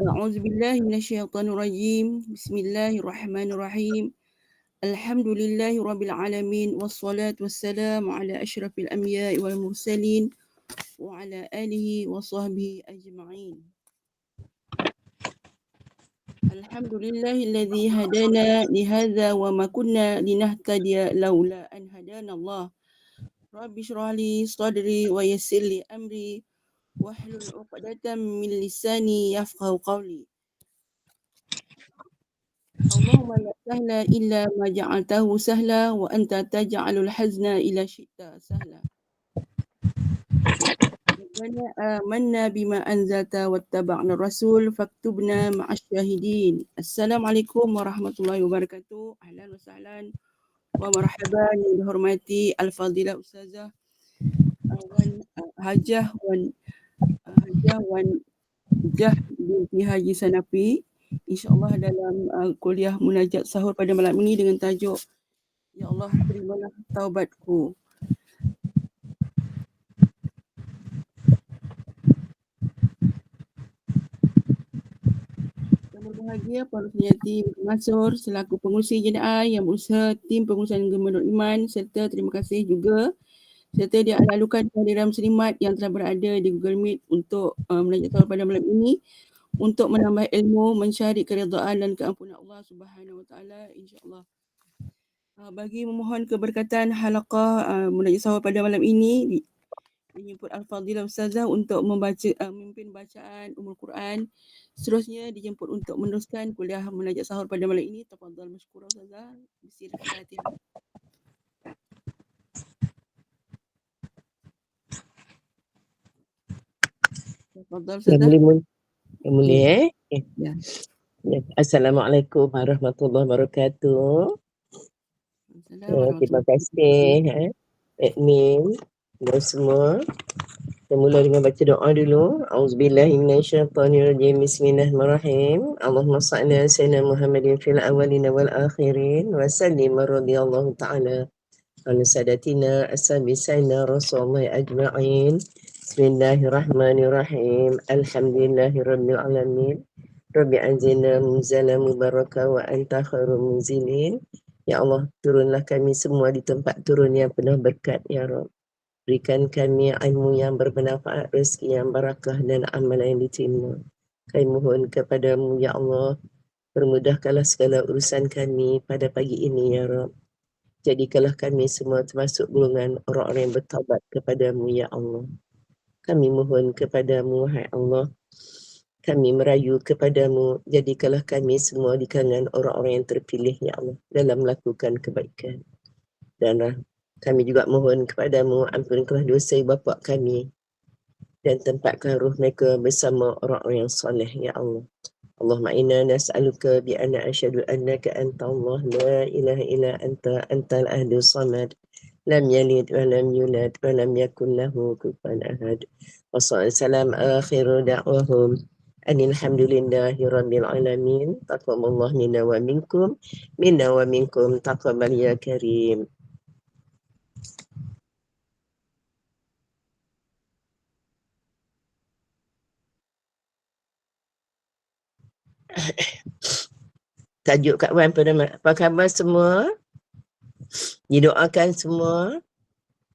أعوذ بالله من الشيطان الرجيم. بسم الله الرحمن الرحيم. الحمد لله رب العالمين والصلاة والسلام على أشرف الأنبياء والمرسلين وعلى آله وصحبه أجمعين. الحمد لله الذي هدانا لهذا وما كنا لنهتدي لولا أن هدانا الله. رب اشرح لي صدري ويسر لي أمري واحلل عقدة من لساني يفقه قولي. اللهم لا سهل إلا ما جعلته سهلا وأنت تجعل الحزن إلى شئت سهلا. ربنا آمنا بما أنزلت واتبعنا الرسول فاكتبنا مع الشاهدين. السلام عليكم ورحمة الله وبركاته. أهلا وسهلا ومرحبا بحرمتي الفاضلة أستاذة Hajah Wan Jah binti Haji Sanapi, insyaAllah dalam kuliah munajat sahur pada malam ini dengan tajuk Ya Allah terimalah taubatku. Yang berbahagia para penyati Masur selaku pengurusi jemaah yang berusaha tim pengurusan Gembanul Iman, serta terima kasih juga serta dialalukan kehadiran muslimat yang telah berada di Google Meet untuk munajat sahur pada malam ini untuk menambah ilmu, mencari keridaan dan keampunan Allah Subhanahu Wa Taala, insya-Allah. Bagi memohon keberkatan halaqah munajat sahur pada malam ini dijemput Al-Fadilah Ustazah untuk memimpin bacaan Ummul Quran. Seterusnya dijemput untuk meneruskan kuliah munajat sahur pada malam ini. Tafadhal masykurah Ustazah. Bismillahirrahmanirrahim. Tafadhal Ustazah. Yang mulia. Ya. Assalamualaikum warahmatullahi wabarakatuh. Terima kasih admin dan semua. Kita mula dengan baca doa dulu. Auzubillahi minasyaitonirrajim. Bismillahirrahmanirrahim. Allahumma shalli ala sayyidina Muhammadin fil awwalin wal akhirin wa sallim radhiyallahu ta'ala an sadatina ashabi sayyidina Rasulullah ajma'in. Bismillahirrahmanirrahim. Alhamdulillahirabbil alamin. Rabbi anzilna munzala mubaraka wa anta khairul munzilin. Ya Allah, turunlah kami semua di tempat turun yang penuh berkat, Ya Rabb. Berikan kami ilmu yang bermanfaat, rezeki yang barakah dan amalan yang diterima. Kami mohon kepadamu, Ya Allah, permudahkanlah segala urusan kami pada pagi ini, Ya Rabb. Jadikanlah kami semua termasuk golongan orang-orang yang bertaubat kepadamu, Ya Allah. Kami mohon kepadamu, Hai Allah, kami merayu kepadamu, jadikanlah kami semua di kalangan orang-orang yang terpilih, Ya Allah, dalam melakukan kebaikan. Dan kami juga mohon kepadamu, ampunkanlah dosa bapa kami dan tempatkan ruh mereka bersama orang-orang yang soleh, Ya Allah. Allahumma inna nas'aluka bi anna asyhadu annaka anta Allah la ilaha illa anta antal ahadu samad lam yalid wa lam yulad wa lam yakul lahu kufuwan ahad. Wassalam akhiru da'wahum alhamdulillahi rabbil alamin. Taqabbalallahu minna wa minkum taqabbal ya karim. Tajuk Kak Wan pada apa khabar semua? Didoakan semua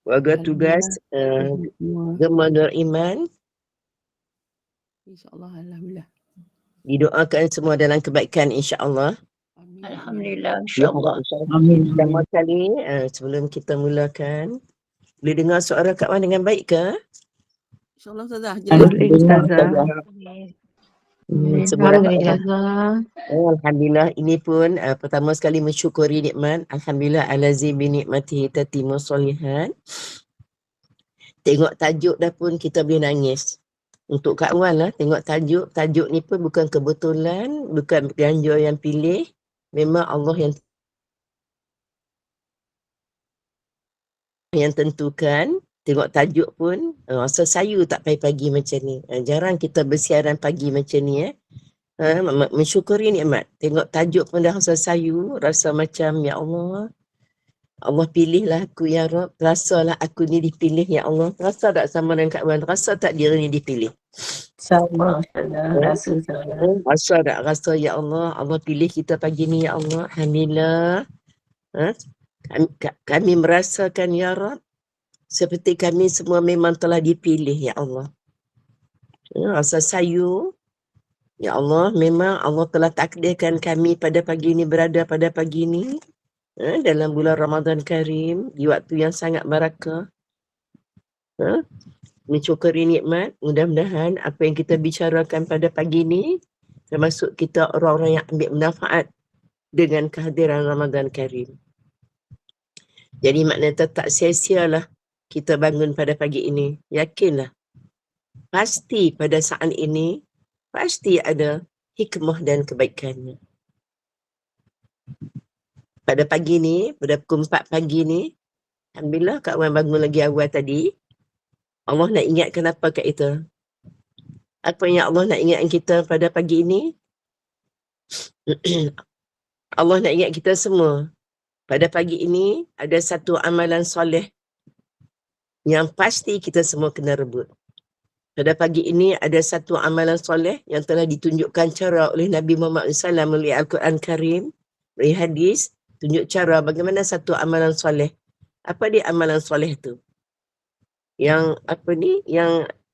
warga tugas Gembanul Iman. InsyaAllah, alhamdulillah. Didoakan semua dalam kebaikan, insya-Allah. Alhamdulillah, insya-Allah. Amin. Pertama kali sebelum kita mulakan, boleh dengar suara Kak Wan dengan baik ke? InsyaAllah Ustazah. Alhamdulillah, ini pun pertama sekali mensyukuri nikmat. Alhamdulillah alazi bi nikmatihi tatimmu sholihat. Tengok tajuk dah pun kita boleh nangis. Untuk Kak Wan lah, tengok tajuk ni pun bukan kebetulan, bukan ganja yang pilih. Memang Allah yang tentukan. Tengok tajuk pun rasa sayu tak pagi-pagi macam ni. Jarang kita bersiaran pagi macam ni. Mensyukuri nikmat. Tengok tajuk pun dah rasa sayu, rasa macam ya Allah, Allah pilihlah aku, Ya Rabb. Rasalah aku ni dipilih, Ya Allah. Rasa tak sama dengan Kak Wan? Rasa tak diri ni dipilih? Sama Ustazah, rasa saya. Rasa tak rasa ya Allah, Allah pilih kita pagi ni ya Allah. Alhamdulillah. Kami merasakan ya Rab, seperti kami semua memang telah dipilih ya Allah. Rasa sayu, ya Allah, memang Allah telah takdirkan kami pada pagi ini berada pada pagi ini dalam bulan Ramadan Karim, di waktu yang sangat barakah. Mencukuri nikmat, mudah-mudahan apa yang kita bicarakan pada pagi ini, termasuk kita orang-orang yang ambil manfaat dengan kehadiran Ramadan Karim. Jadi maknanya tak sia-sialah kita bangun pada pagi ini. Yakinlah, pasti pada saat ini, pasti ada hikmah dan kebaikannya. Pada pagi ni, pada pukul 4 pagi ni, alhamdulillah Kak Wan bangun lagi awal tadi. Allah nak ingatkan apa kat kita? Apa yang Allah nak ingatkan kita pada pagi ini? Allah nak ingat kita semua. Pada pagi ini ada satu amalan soleh yang pasti kita semua kena rebut. Pada pagi ini ada satu amalan soleh yang telah ditunjukkan cara oleh Nabi Muhammad SAW melalui Al-Quran Karim, melalui hadis, tunjuk cara bagaimana satu amalan soleh. Apa dia amalan soleh tu? Yang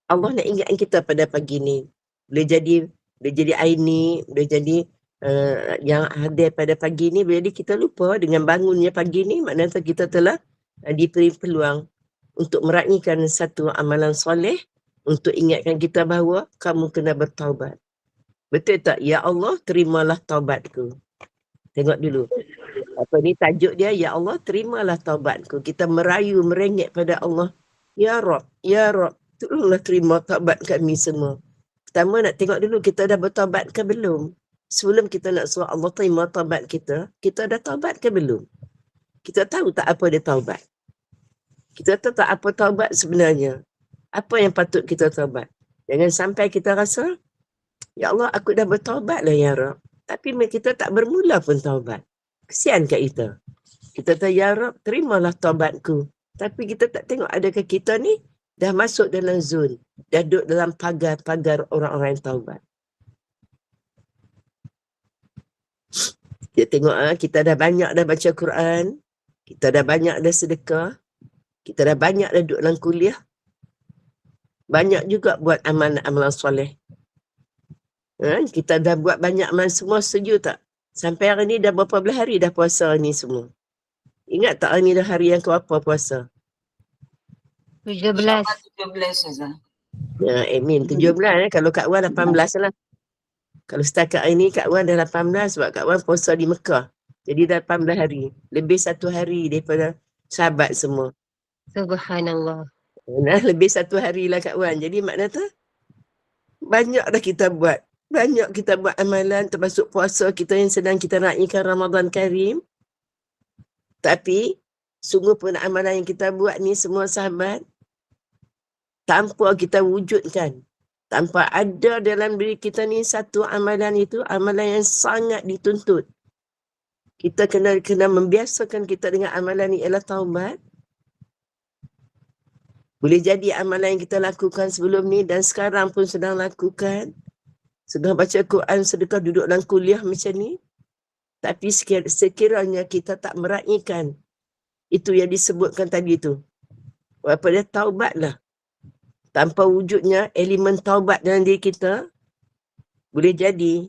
Allah nak ingatkan kita pada pagi ni. Boleh jadi aini, boleh jadi yang hadir pada pagi ni, boleh jadi kita lupa dengan bangunnya pagi ni, maknanya kita telah diberi peluang untuk meraihkan satu amalan soleh, untuk ingatkan kita bahawa kamu kena bertaubat. Betul tak? Ya Allah, terimalah taubatku. Tengok dulu. Apa ni tajuk dia? Ya Allah, terimalah taubatku. Kita merayu, merengek pada Allah. Ya Rab, tolonglah terima taubat kami semua. Pertama nak tengok dulu kita dah bertaubat ke belum. Sebelum kita nak suruh Allah terima taubat kita dah taubat ke belum? Kita tahu tak apa dia taubat? Kita tahu tak apa taubat sebenarnya? Apa yang patut kita taubat? Jangan sampai kita rasa, ya Allah aku dah bertaubat lah ya Rab. Tapi kita tak bermula pun taubat. Kesian kat kita. Kita tahu ya Rab, terimalah taubatku. Tapi kita tak tengok adakah kita ni dah masuk dalam zon, dah duduk dalam pagar-pagar orang-orang yang taubat. Kita tengok kita dah banyak dah baca Quran, kita dah banyak dah sedekah, kita dah banyak dah duduk dalam kuliah, banyak juga buat amalan soleh. Kita dah buat banyak amal semua, setuju tak? Sampai hari ni dah berapa belah hari dah puasa ni semua? Ingat tak hari ni dah hari yang keberapa puasa? 17. 17 Ustazah. Ya, Amin. 17 kalau Kak Wan 18 lah. Kalau setakat hari ni Kak Wan dah 18 sebab Kak Wan puasa di Mekah. Jadi dah 18 hari. Lebih 1 hari daripada sahabat semua. Subhanallah. Nah, lebih 1 hari lah Kak Wan. Jadi makna tu banyak dah kita buat. Banyak kita buat amalan termasuk puasa kita yang sedang kita raikan Ramadan Karim. Tapi sungguh pun amalan yang kita buat ni semua sahabat, tanpa kita wujudkan, tanpa ada dalam diri kita ni satu amalan itu, amalan yang sangat dituntut. Kita kena membiasakan kita dengan amalan ni ialah taubat. Boleh jadi amalan yang kita lakukan sebelum ni dan sekarang pun sedang lakukan. Sedang baca Quran, sedekah, duduk dalam kuliah macam ni. Tapi sekiranya kita tak meraihkan itu yang disebutkan tadi tu, apa dia taubatlah. Tanpa wujudnya elemen taubat dalam diri kita, boleh jadi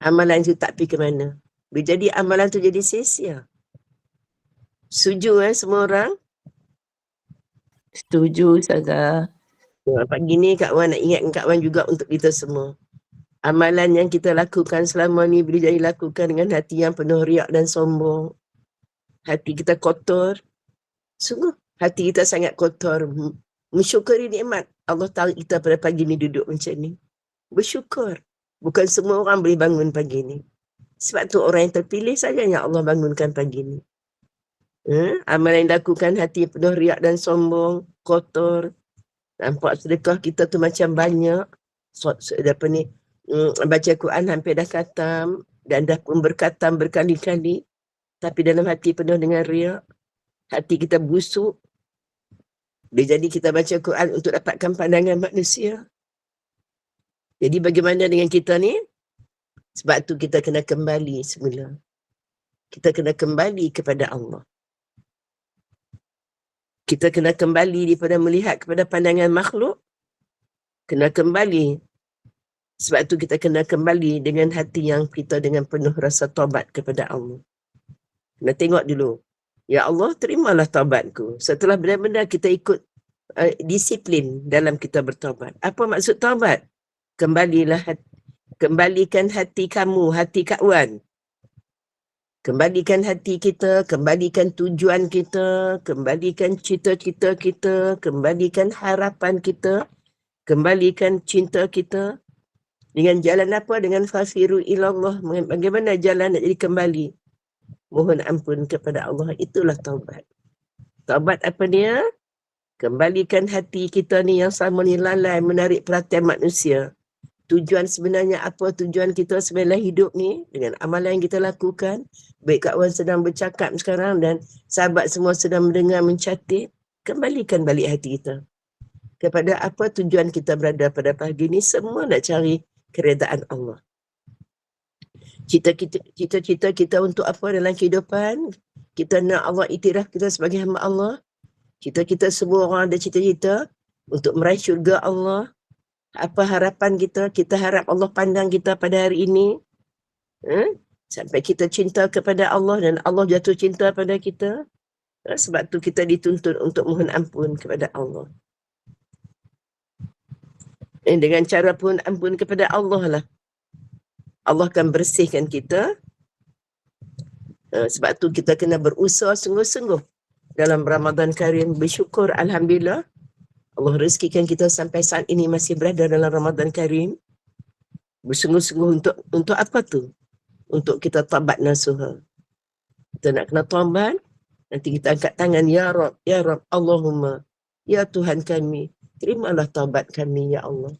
amalan itu tak pergi ke mana. Boleh jadi amalan tu jadi sia-sia. Setuju semua orang? Setuju Ustazah. Pagi ni Kak Wan nak ingatkan Kak Wan juga untuk kita semua. Amalan yang kita lakukan selama ni boleh jadi lakukan dengan hati yang penuh riak dan sombong. Hati kita kotor. Sungguh hati kita sangat kotor. Mensyukuri nikmat Allah tarik kita pada pagi ni duduk macam ni. Bersyukur. Bukan semua orang boleh bangun pagi ni. Sebab tu orang yang terpilih saja yang Allah bangunkan pagi ni. Amalan yang dilakukan hati penuh riak dan sombong, kotor. Nampak sedekah kita tu macam banyak. Baca Quran hampir dah khatam dan dah pun berkhatam berkali-kali. Tapi dalam hati penuh dengan riak. Hati kita busuk. Boleh jadi kita baca Quran untuk dapatkan pandangan manusia. Jadi bagaimana dengan kita ni? Sebab tu kita kena kembali semula. Kita kena kembali kepada Allah. Kita kena kembali daripada melihat kepada pandangan makhluk. Kena kembali. Sebab tu kita kena kembali dengan hati yang kita dengan penuh rasa taubat kepada Allah. Kena tengok dulu. Ya Allah, terimalah taubatku. Setelah benar-benar kita ikut disiplin dalam kita bertaubat. Apa maksud taubat? Kembalikan hati kamu, hati Kak Wan. Kembalikan hati kita, kembalikan tujuan kita, kembalikan cita-cita kita, kembalikan harapan kita, kembalikan cinta kita. Dengan jalan apa? Dengan fafiru ilallah. Bagaimana jalan nak jadi kembali? Mohon ampun kepada Allah. Itulah taubat. Taubat apa dia? Kembalikan hati kita ni yang sama ni lalai menarik perhatian manusia. Tujuan sebenarnya apa? Tujuan kita sebenarnya hidup ni dengan amalan yang kita lakukan. Baik Kak Wan sedang bercakap sekarang dan sahabat semua sedang mendengar, mencatat. Kembalikan balik hati kita. Kepada apa tujuan kita berada pada pagi ni? Semua nak cari keredaan Allah. Cita-cita kita untuk apa dalam kehidupan? Kita nak Allah iktiraf kita sebagai hamba Allah. Kita semua orang ada cita-cita untuk meraih syurga Allah. Apa harapan kita? Kita harap Allah pandang kita pada hari ini. Sampai kita cinta kepada Allah dan Allah jatuh cinta pada kita. Sebab tu kita dituntut untuk mohon ampun kepada Allah. Dengan cara mohon ampun kepada Allah lah, Allah akan bersihkan kita. Sebab tu kita kena berusaha sungguh-sungguh dalam Ramadan Karim. Bersyukur Alhamdulillah Allah rezekikan kita sampai saat ini masih berada dalam Ramadan Karim. Bersungguh-sungguh untuk apa tu? Untuk kita taubat nasuha. Kita nak kena taubat, nanti kita angkat tangan, Ya Rab, Allahumma, Ya Tuhan kami, terimalah taubat kami, Ya Allah.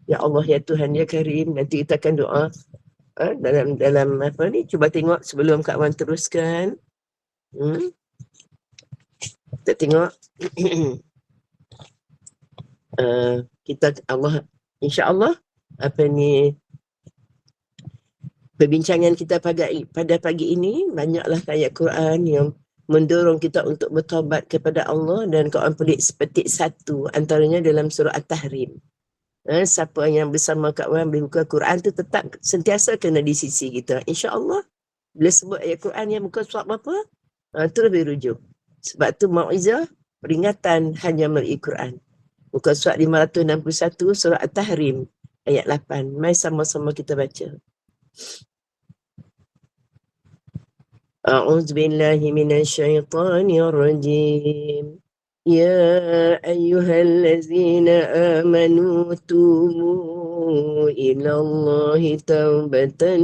Ya Allah, Ya Tuhan, Ya Karim. Nanti kita akan doa dalam apa ni, cuba tengok sebelum Kak Wan teruskan. Kita tengok. Kita Allah insya-Allah apa ni perbincangan kita pada pagi ini banyaklah ayat Quran yang mendorong kita untuk bertaubat kepada Allah, dan Quran petik satu antaranya dalam surah At-Tahrim. Siapa yang bersama Kak Wan buka Quran tu tetap sentiasa kena di sisi kita, insya-Allah. Bila sebut ayat Quran yang muka surat apa, terus dirujuk. Sebab tu mauizah peringatan hanya melalui Quran. Muka surat 561 surah At-Tahrim ayat 8. Mari sama-sama kita baca. A'udzu billahi minasyaitonir rajim. Ya ayyuhallazina amanu tubu ilallahi taubatan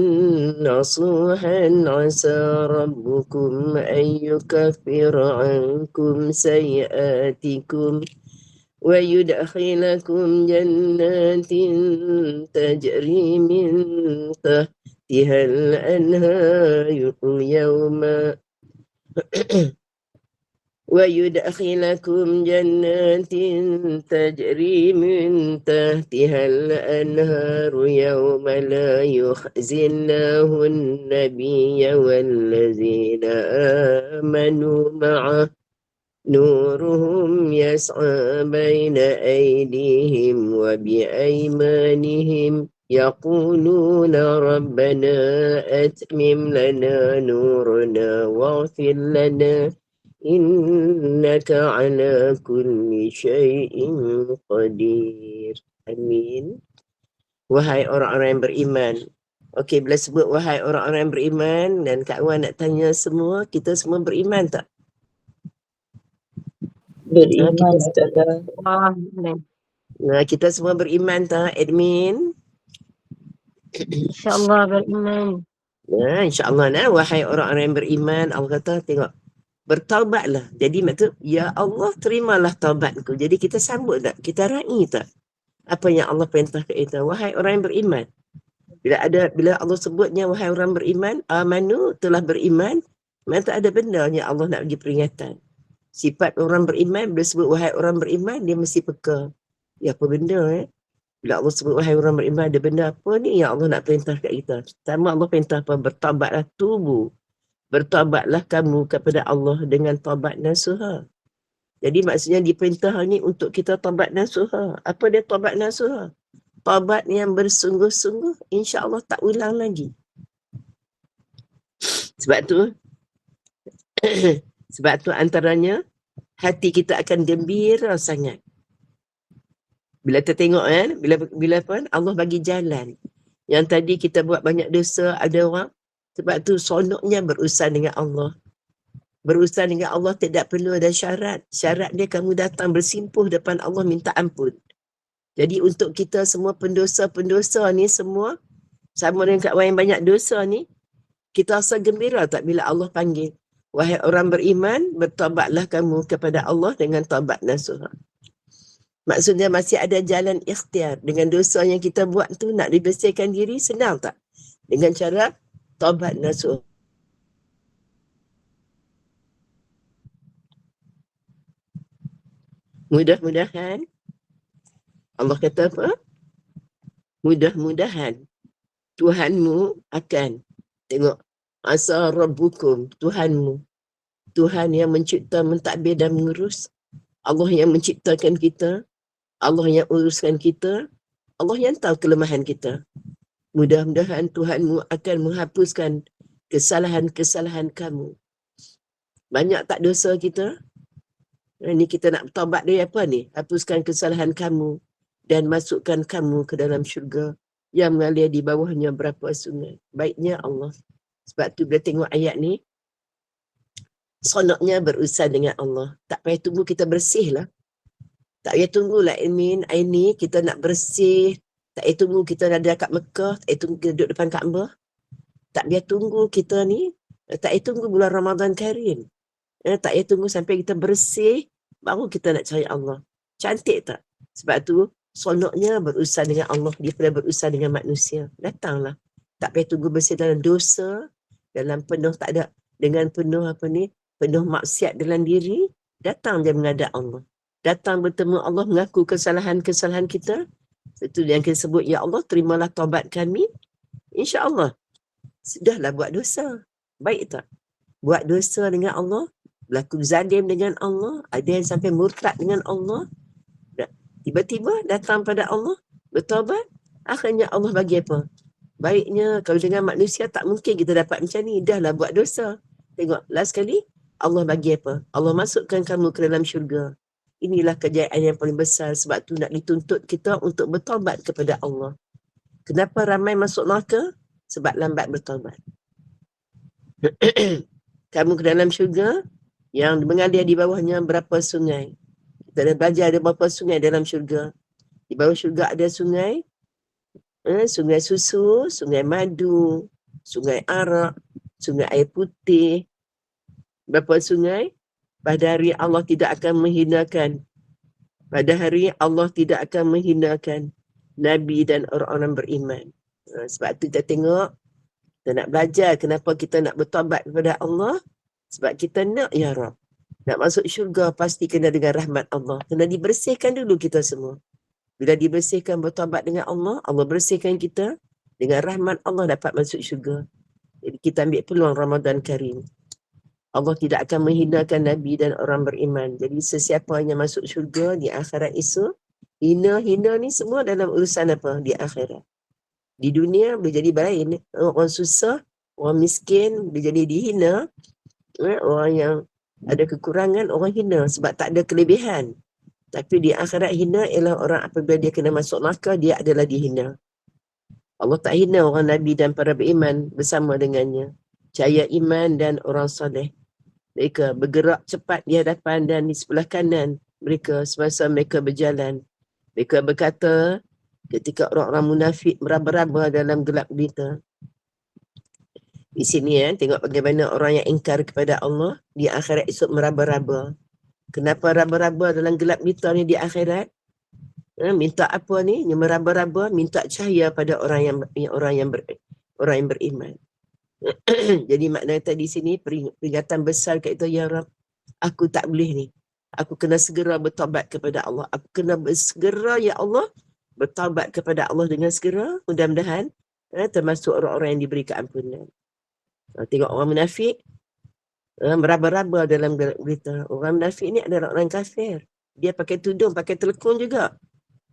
nasuhan asa rabbukum ayyukaffira ankum sayiatikum ويدخلكم جنات تجري من تحتها الأنهار يوم ويدخلكم جنات تجري من تحتها الأنهار يوم لا يخزي الله النبي والذين آمنوا معه نورهم يسعى بين أيديهم وبأيمانهم يقولون ربنا أتمم لنا نورنا واغفر لنا إنك على كل شيء قدير. Amin. Wahai orang-orang yang beriman. Okey, bila sebut wahai orang-orang yang beriman, dan Kak Wan nak tanya semua, kita semua beriman tak? Beriman, Ustazah. Nah, kita semua beriman tak, admin? InsyaAllah beriman. Nah, insyaAllah nah, wahai orang-orang yang beriman, Allah kata, tengok, bertaubatlah. Jadi maksud, Ya Allah, terimalah taubatku. Jadi kita sambut tak? Kita raih tak? Apa yang Allah perintah kita? Wahai orang yang beriman. Bila Allah sebutnya, wahai orang beriman, amanu, telah beriman, maka ada benda yang Allah nak bagi peringatan. Sifat orang beriman, bila sebut wahai orang beriman, dia mesti peka. Ya, apa benda Bila Allah sebut wahai orang beriman, ada benda apa ni yang Allah nak perintah kat kita? Pertama Allah perintah apa? Bertaubatlah, tubu. Bertaubatlah kamu kepada Allah dengan taubat nasuha. Jadi maksudnya diperintah ni untuk kita taubat nasuha. Apa dia taubat nasuha? Taubat yang bersungguh-sungguh, insya-Allah tak ulang lagi. Sebab tu sebab tu antaranya hati kita akan gembira sangat. Bila kita tengok bila Allah bagi jalan. Yang tadi kita buat banyak dosa, ada orang sebab tu sonoknya berurusan dengan Allah. Berurusan dengan Allah tidak perlu ada syarat. Syarat dia kamu datang bersimpuh depan Allah minta ampun. Jadi untuk kita semua pendosa-pendosa ni semua, sama dengan kat orang yang banyak dosa ni, kita rasa gembira tak bila Allah panggil? Wahai orang beriman, bertaubatlah kamu kepada Allah dengan taubat nasuha. Maksudnya masih ada jalan ikhtiar. Dengan dosa yang kita buat tu nak dibersihkan diri, senang tak? Dengan cara taubat nasuha. Mudah-mudahan Allah kata apa? Mudah-mudahan Tuhanmu akan tengok asa rabbukum, Tuhanmu, Tuhan yang mencipta, mentadbir dan mengurus, Allah yang menciptakan kita, Allah yang uruskan kita, Allah yang tahu kelemahan kita. Mudah-mudahan Tuhanmu akan menghapuskan kesalahan-kesalahan kamu. Banyak tak dosa kita? Ini kita nak bertaubat dari apa ni? Hapuskan kesalahan kamu dan masukkan kamu ke dalam syurga yang mengalir di bawahnya berapa sungai. Baiknya Allah. Sebab tu bila tengok ayat ni, sonoknya berurusan dengan Allah. Tak payah tunggu kita bersih lah. Tak payah tunggu lah ini kita nak bersih. Tak payah tunggu kita ada kat Mekah. Tak payah tunggu kita duduk depan Kaabah. Tak payah tunggu kita ni. Tak payah tunggu bulan Ramadan Karim. Tak payah tunggu sampai kita bersih. Baru kita nak cari Allah. Cantik tak? Sebab tu sonoknya berurusan dengan Allah daripada berurusan dengan manusia. Datanglah. Tak payah tunggu bersih dalam dosa. Dalam penuh tak ada. Dengan penuh penuh maksiat dalam diri. Datang dia menghadap Allah. Datang bertemu Allah, mengaku kesalahan-kesalahan kita. Itu yang kita sebut, ya Allah terimalah taubat kami. InsyaAllah. Sudahlah buat dosa. Baik tak? Buat dosa dengan Allah. Berlaku zalim dengan Allah. Ada yang sampai murtad dengan Allah. Tiba-tiba datang pada Allah. Bertaubat. Akhirnya Allah bagi apa? Baiknya kalau dengan manusia tak mungkin kita dapat macam ni. Dah lah buat dosa. Tengok last kali Allah bagi apa? Allah masukkan kamu ke dalam syurga. Inilah kejayaan yang paling besar. Sebab tu nak dituntut kita untuk bertaubat kepada Allah. Kenapa ramai masuk neraka? Sebab lambat bertaubat. Kamu ke dalam syurga yang mengalir di bawahnya berapa sungai. Kita dah belajar ada berapa sungai dalam syurga. Di bawah syurga ada sungai. Sungai susu, sungai madu, sungai arak, sungai air putih. Berapa sungai? Pada hari Allah tidak akan menghinakan. Pada hari Allah tidak akan menghinakan Nabi dan orang-orang beriman. Sebab tu kita tengok, kita nak belajar kenapa kita nak bertaubat kepada Allah. Sebab kita nak, ya Rab. Nak masuk syurga pasti kena dengan rahmat Allah. Kena dibersihkan dulu kita semua. Bila dibersihkan bertaubat dengan Allah, Allah bersihkan kita. Dengan rahmat Allah dapat masuk syurga. Jadi kita ambil peluang Ramadan Karim. Allah tidak akan menghinakan Nabi dan orang beriman. Jadi sesiapa yang masuk syurga di akhirat esok, hina-hina ni semua dalam urusan apa? Di akhirat. Di dunia boleh jadi lain. Orang susah, orang miskin boleh jadi dihina. Orang yang ada kekurangan, orang hina sebab tak ada kelebihan. Tapi di akhirat hina ialah orang apabila dia kena masuk neraka, dia adalah dihina. Allah tak hina orang Nabi dan para beriman bersama dengannya. Cahaya iman dan orang soleh. Mereka bergerak cepat di hadapan dan di sebelah kanan mereka semasa mereka berjalan. Mereka berkata ketika orang-orang munafik meraba-raba dalam gelap gulita. Di sini tengok bagaimana orang yang ingkar kepada Allah di akhirat esok meraba-raba. Kenapa raba-raba dalam gelap gulita ni di akhirat? Minta apa ni? Yang meraba-raba minta cahaya pada orang yang beriman. Jadi makna tadi sini peringatan besar kat itu, ya Rab. aku tak boleh ni. Aku kena segera bertaubat kepada Allah. Aku kena segera, ya Allah, bertaubat kepada Allah dengan segera. Mudah-mudahan termasuk orang-orang yang diberi keampunan. Tengok orang munafik, meraba-raba dalam berita. Orang munafik ni adalah orang kafir. Dia pakai tudung, pakai telekung juga.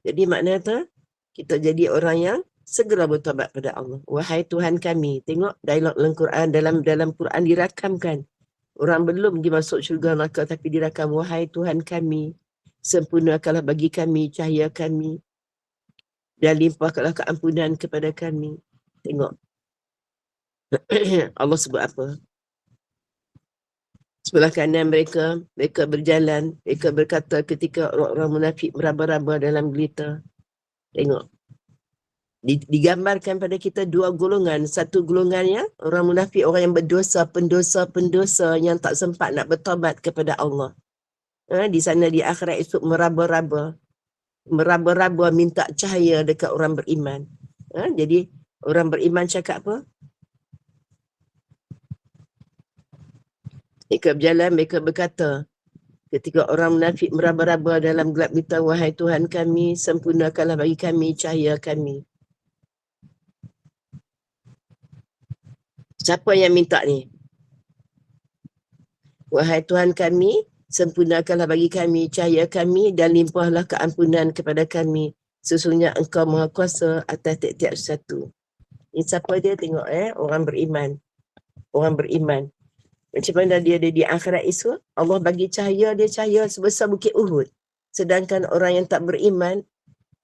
Jadi maknanya kita jadi orang yang segera bertaubat pada Allah. Wahai Tuhan kami. Tengok dialog dalam Quran, dalam Quran dirakamkan. Orang belum pergi masuk syurga neraka tapi dirakam. Wahai Tuhan kami, sempurnakanlah bagi kami cahaya kami dan limpahkanlah keampunan kepada kami. Tengok. Allah sebut apa? Sebelah kanan mereka berjalan, mereka berkata ketika orang-orang munafik meraba-raba dalam gelita. Tengok. Digambarkan pada kita dua golongan. Satu golongannya orang munafik, orang yang berdosa, pendosa yang tak sempat nak bertaubat kepada Allah. Di sana di akhirat esok meraba-raba minta cahaya dekat orang beriman. Jadi orang beriman cakap apa? Mereka berjalan, mereka berkata, ketika orang munafik meraba-raba dalam gelap gelita, wahai Tuhan kami, sempurnakanlah bagi kami cahaya kami. Siapa yang minta ni? Wahai Tuhan kami, sempurnakanlah bagi kami cahaya kami dan limpahlah keampunan kepada kami. Sesungguhnya Engkau Maha Kuasa atas tiap-tiap sesuatu. Ini siapa dia? Tengok orang beriman. Orang beriman. Macam mana dia ada di akhirat esok? Allah bagi cahaya, dia cahaya sebesar bukit Uhud. Sedangkan orang yang tak beriman,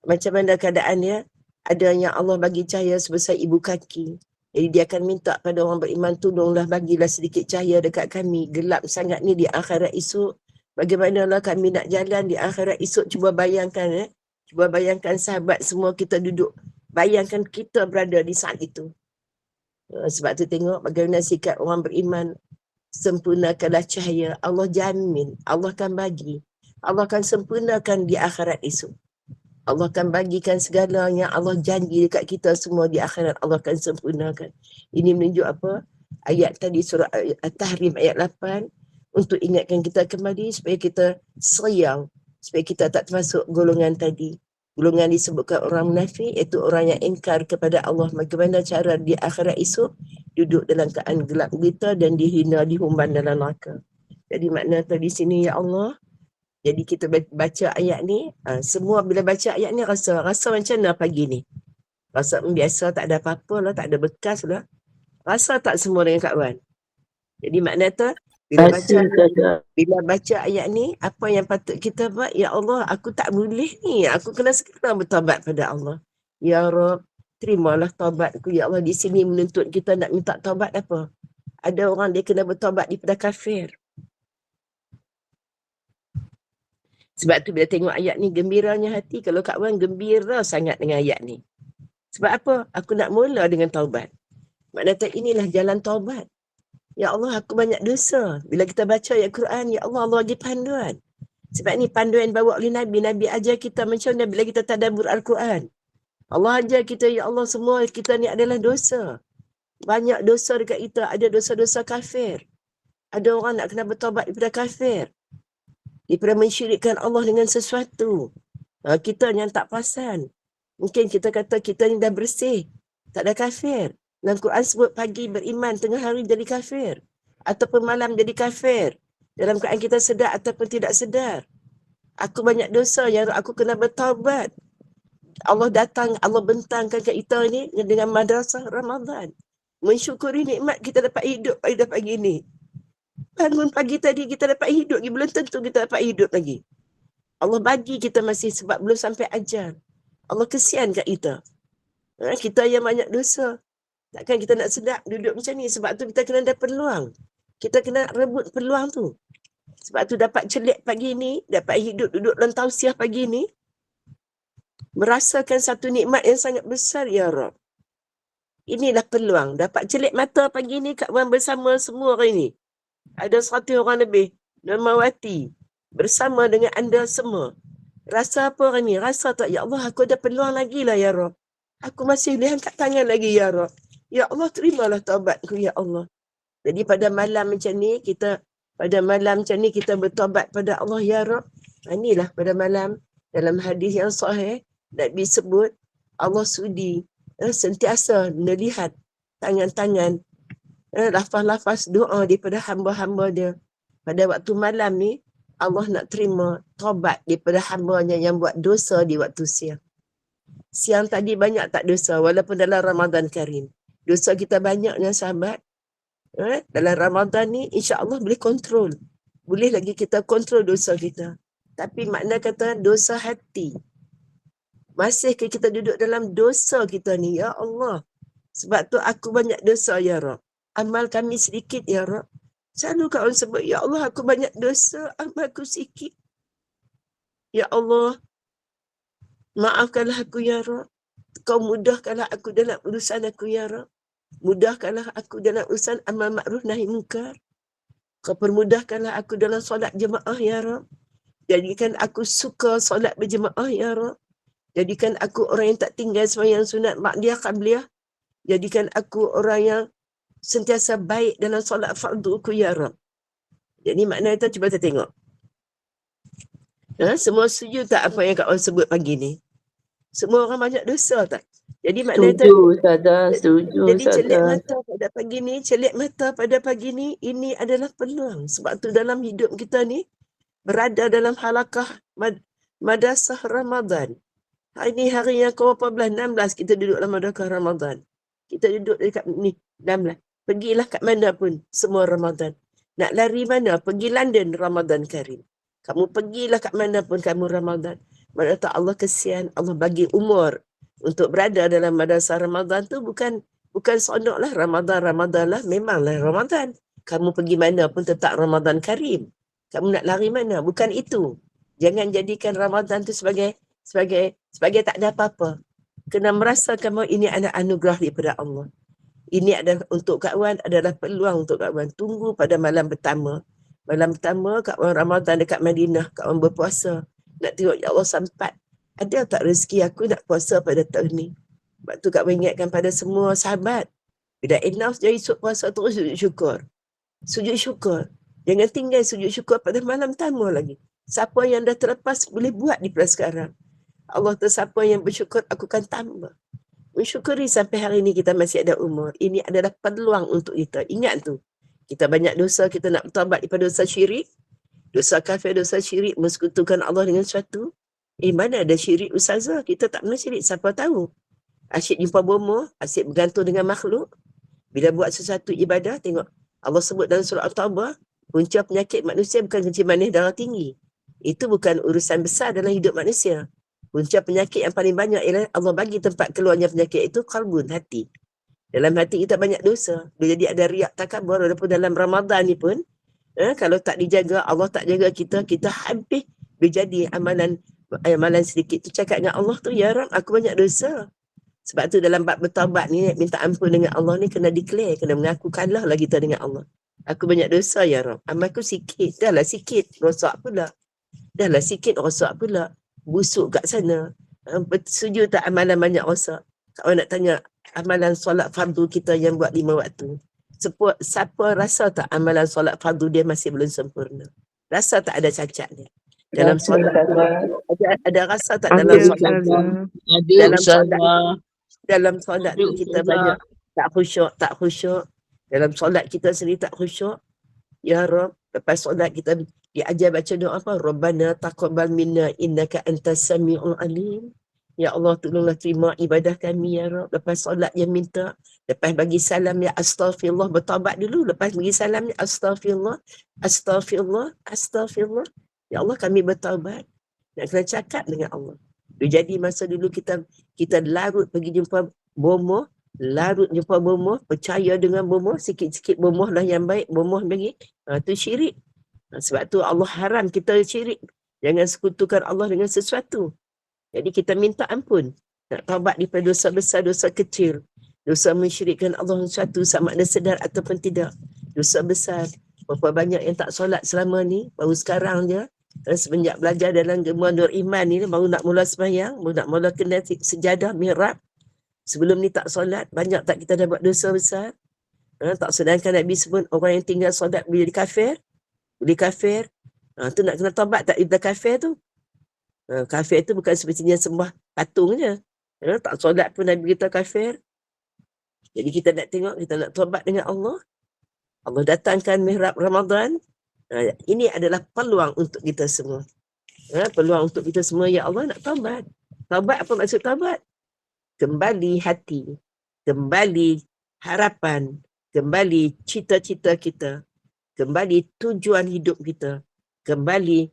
macam mana keadaan dia? Ada yang Allah bagi cahaya sebesar ibu kaki. Jadi dia akan minta pada orang beriman, tolonglah bagilah sedikit cahaya dekat kami. Gelap sangat ni di akhirat esok. Bagaimanalah kami nak jalan di akhirat esok? Cuba bayangkan Cuba bayangkan sahabat semua kita duduk. Bayangkan kita berada di saat itu. Sebab tu tengok bagaimana sikap orang beriman. Sempurnakanlah cahaya. Allah jamin. Allah akan bagi. Allah akan sempurnakan di akhirat esok. Allah akan bagikan segala yang Allah janji dekat kita semua di akhirat. Allah akan sempurnakan. Ini menunjuk apa? Ayat tadi surah At-Tahrim ayat 8. Untuk ingatkan kita kembali supaya kita seriau. Supaya kita tak termasuk golongan tadi. Golongan disebutkan orang munafik, iaitu orang yang ingkar kepada Allah. Bagaimana cara di akhirat esok? Duduk dalam keadaan gelap gulita dan dihina, dihumban dalam neraka. Jadi makna di sini, ya Allah. Jadi kita baca ayat ni, semua bila baca ayat ni rasa macam mana pagi ni? Rasa biasa, tak ada apa-apa lah, tak ada bekas lah. Rasa tak semua dengan Kak Wan? Jadi makna bila baca ayat ni, apa yang patut kita buat? Ya Allah, aku tak boleh ni. Aku kena segera bertaubat pada Allah. Ya Rabb, terimalah taubatku. Ya Allah, di sini menuntut kita nak minta taubat apa? Ada orang dia kena bertaubat daripada kafir. Sebab tu bila tengok ayat ni, gembiranya hati. Kalau Kak Wan gembira sangat dengan ayat ni. Sebab apa? Aku nak mula dengan taubat. Maknanya inilah jalan taubat. Ya Allah, aku banyak dosa. Bila kita baca ayat Quran, ya Allah, Allah bagi panduan. Sebab ni panduan bawa oleh Nabi. Nabi ajar kita macam mana bila kita tadabbur Al-Quran. Allah ajar kita, ya Allah, semua kita ni adalah dosa. Banyak dosa dekat kita. Ada dosa-dosa kafir. Ada orang nak kena bertaubat daripada kafir. Daripada mensyirikkan Allah dengan sesuatu. Kita yang tak perasan. Mungkin kita kata kita ni dah bersih. Tak ada kafir. Dalam Quran sebut pagi beriman, tengah hari jadi kafir. Ataupun malam jadi kafir. Dalam keadaan kita sedar ataupun tidak sedar. Aku banyak dosa yang aku kena bertaubat. Allah datang, Allah bentangkan kat kita ni dengan madrasah Ramadan. Mensyukuri nikmat kita dapat hidup pada pagi ni. Bangun pagi tadi kita dapat hidup lagi. Belum tentu kita dapat hidup lagi. Allah bagi kita masih sebab belum sampai ajar. Allah kesian kat kita. Kita yang banyak dosa. Takkan kita nak sedap duduk macam ni. Sebab tu kita kena ada peluang. Kita kena rebut peluang tu. Sebab tu dapat celik pagi ni. Dapat hidup duduk dalam tausiah pagi ni. Merasakan satu nikmat yang sangat besar, ya Rabb. Inilah peluang. Dapat celik mata pagi ni Kak Wan bersama semua hari ni. Ada 100 orang lebih. Normawati. Bersama dengan anda semua. Rasa apa hari ni? Rasa tak? Ya Allah, aku ada peluang lagi lah, ya Rabb. Aku masih boleh angkat tangan lagi, ya Rabb. Ya Allah, terimalah taubatku, ya Allah. Jadi pada malam macam ni, kita pada malam macam ni kita bertaubat pada Allah ya Rabb. Inilah pada malam dalam hadis yang sahih Nabi sebut Allah sudi sentiasa melihat tangan-tangan lafaz-lafaz doa daripada hamba-hamba dia. Pada waktu malam ni Allah nak terima taubat daripada hamba-Nya yang buat dosa di waktu siang. Siang tadi banyak tak dosa walaupun dalam Ramadan Karim. Dosa kita banyaknya sahabat. Dalam Ramadan ni insya-Allah boleh kontrol. Boleh lagi kita kontrol dosa kita. Tapi makna kata dosa hati. Masih kita duduk dalam dosa kita ni ya Allah. Sebab tu aku banyak dosa ya Rabb. Amal kami sedikit ya Rabb. Selalu kawan sebut ya Allah aku banyak dosa, amalku sikit. Ya Allah maafkanlah aku ya Rabb. Kau mudahkanlah aku dalam urusan aku ya Rabb. Mudahkanlah aku dalam urusan amal ma'ruf nahi munkar. Kau permudahkanlah aku dalam solat jemaah ya Rabb. Jadikan aku suka solat berjemaah ya Rabb. Jadikan aku orang yang tak tinggal sembahyang sunat ba'diyah qabliyah. Jadikan aku orang yang sentiasa baik dalam solat fardu ku ya Rabb. Jadi makna itu cuba kita tengok. Semua setuju tak apa yang Kak Wan sebut pagi ni? Semua orang banyak dosa tak? Jadi makna itu Setuju Ustazah, setuju jadi celik Ustazah. mata pada pagi ni, celik mata pada pagi ni, ini adalah peluang. Sebab tu dalam hidup kita ni berada dalam halakah madrasah Ramadan. Hari ni hari yang ke-14, 16 kita duduk dalam madrasah Ramadan. Kita duduk dekat ni 16. Pergilah kat mana pun semua Ramadan. Nak lari mana? Pergi London Ramadan Karim. Kamu pergilah kat mana pun kamu Ramadan. Mana tak Allah kesian, Allah bagi umur untuk berada dalam madrasah Ramadan tu bukan seronok lah Ramadan lah, memanglah Ramadan. Kamu pergi mana pun tetap Ramadan Karim. Kamu nak lari mana? Bukan itu. Jangan jadikan Ramadan tu sebagai tak ada apa-apa. Kena merasakan bahawa ini adalah anugerah daripada Allah. Ini adalah untuk Kak Wan, adalah peluang untuk Kak Wan. Tunggu pada malam pertama. Malam pertama Kak Wan Ramadan dekat Madinah, Kak Wan berpuasa. Nak tengok ya Allah sempat. Ada tak rezeki aku nak puasa pada tahun ni? Sebab tu Kak Wan ingatkan pada semua sahabat. Bila enough jadi puasa terus sujud syukur. Sujud syukur. Jangan tinggal sujud syukur pada malam pertama lagi. Siapa yang dah terlepas boleh buat di sekarang. Allah tu siapa yang bersyukur aku akan tambah. Mensyukuri sampai hari ini kita masih ada umur. Ini adalah peluang untuk kita. Ingat tu. Kita banyak dosa, kita nak bertaubat daripada dosa syirik. Dosa kafir, dosa syirik, mensekutukan Allah dengan sesuatu. Mana ada syirik ustazah? Kita tak pernah syirik, siapa tahu. Asyik jumpa bomoh, asyik bergantung dengan makhluk. Bila buat sesuatu ibadah, tengok. Allah sebut dalam surah At-Taubah, punca penyakit manusia bukan kencing manis darah tinggi. Itu bukan urusan besar dalam hidup manusia. Punca penyakit yang paling banyak ialah Allah bagi tempat keluarnya penyakit itu qalbun, hati. Dalam hati kita banyak dosa. Dia jadi ada riak takabur walaupun dalam Ramadan ni pun kalau tak dijaga, Allah tak jaga kita, kita habis berjadi amalan sedikit tu cakap dengan Allah tu, ya Rabb aku banyak dosa. Sebab tu dalam bab bertaubat ni minta ampun dengan Allah ni kena declare, kena mengaku kalah lah kita dengan Allah. Aku banyak dosa ya Rabb. Amalku sikit, dahlah sikit rosak pula. Dahlah sikit rosak pula. Busuk kat sana. Setuju tak amalan banyak rosak? Kalau nak tanya amalan solat fardu kita yang buat 5 waktu. Siapa rasa tak amalan solat fardu dia masih belum sempurna? Rasa tak ada cacat dia? Dalam solat ada rasa tak dalam solat? Dalam solat tu kita banyak tak khusyuk. Dalam solat kita sendiri tak khusyuk. Ya Rabb, lepas solat kita diajar baca doa apa? Rabbana taqabbal minna innaka antas samiul alim. Ya Allah, tolonglah terima ibadah kami ya Rabb. Lepas solat yang minta, lepas bagi salam ya astaghfirullah, bertaubat dulu. Lepas bagi salam ya astaghfirullah. Ya Allah, kami bertaubat. Nak kena cakap dengan Allah. Jadi masa dulu kita larut pergi jumpa bomoh, percaya dengan bomoh, sikit-sikit bomoh lah yang baik, bomoh lagi. Tu syirik. Sebab tu Allah haram kita syirik. Jangan sekutukan Allah dengan sesuatu. Jadi kita minta ampun. Nak taubat daripada dosa besar, dosa kecil. Dosa mensyirikkan Allah sesuatu sama ada sedar ataupun tidak. Dosa besar. Berapa banyak yang tak solat selama ni, baru sekarang je. Semenjak belajar dalam Gema Nur Iman ni, baru nak mula sembahyang, baru nak mula kena sejadah, mihrab. Sebelum ni tak solat, banyak tak kita dah buat dosa besar. Tak sedangkan Nabi sebut orang yang tinggal solat bila jadi kafir. Boleh kafir. Tu nak kena taubat tak kita kafir tu? Kafir tu bukan semestinya sembah patung je. Tak solat pun Nabi kita kafir. Jadi kita nak tengok, kita nak taubat dengan Allah. Allah datangkan mihrab Ramadan. Ini adalah peluang untuk kita semua. Peluang untuk kita semua, ya Allah nak taubat. Taubat apa maksud taubat? Kembali hati, kembali harapan, kembali cita-cita kita, kembali tujuan hidup kita, kembali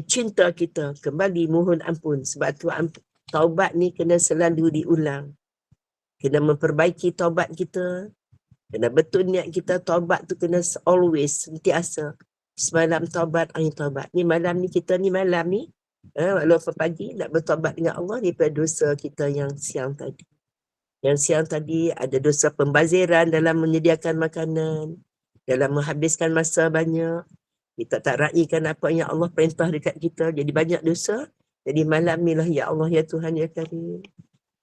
cinta kita, kembali mohon ampun. Sebab tu taubat ni kena selalu diulang. Kena memperbaiki taubat kita. Kena betul niat kita, taubat tu kena always, sentiasa. Semalam taubat, akhir taubat. Ni malam ni kita ni malam ni, walaupun pagi nak bertaubat dengan Allah daripada dosa kita yang siang tadi. Yang siang tadi ada dosa pembaziran dalam menyediakan makanan, dalam menghabiskan masa banyak. Kita tak raikan apa yang Allah perintah dekat kita, jadi banyak dosa. Jadi malam ni lah, ya Allah, ya Tuhan, ya Karim,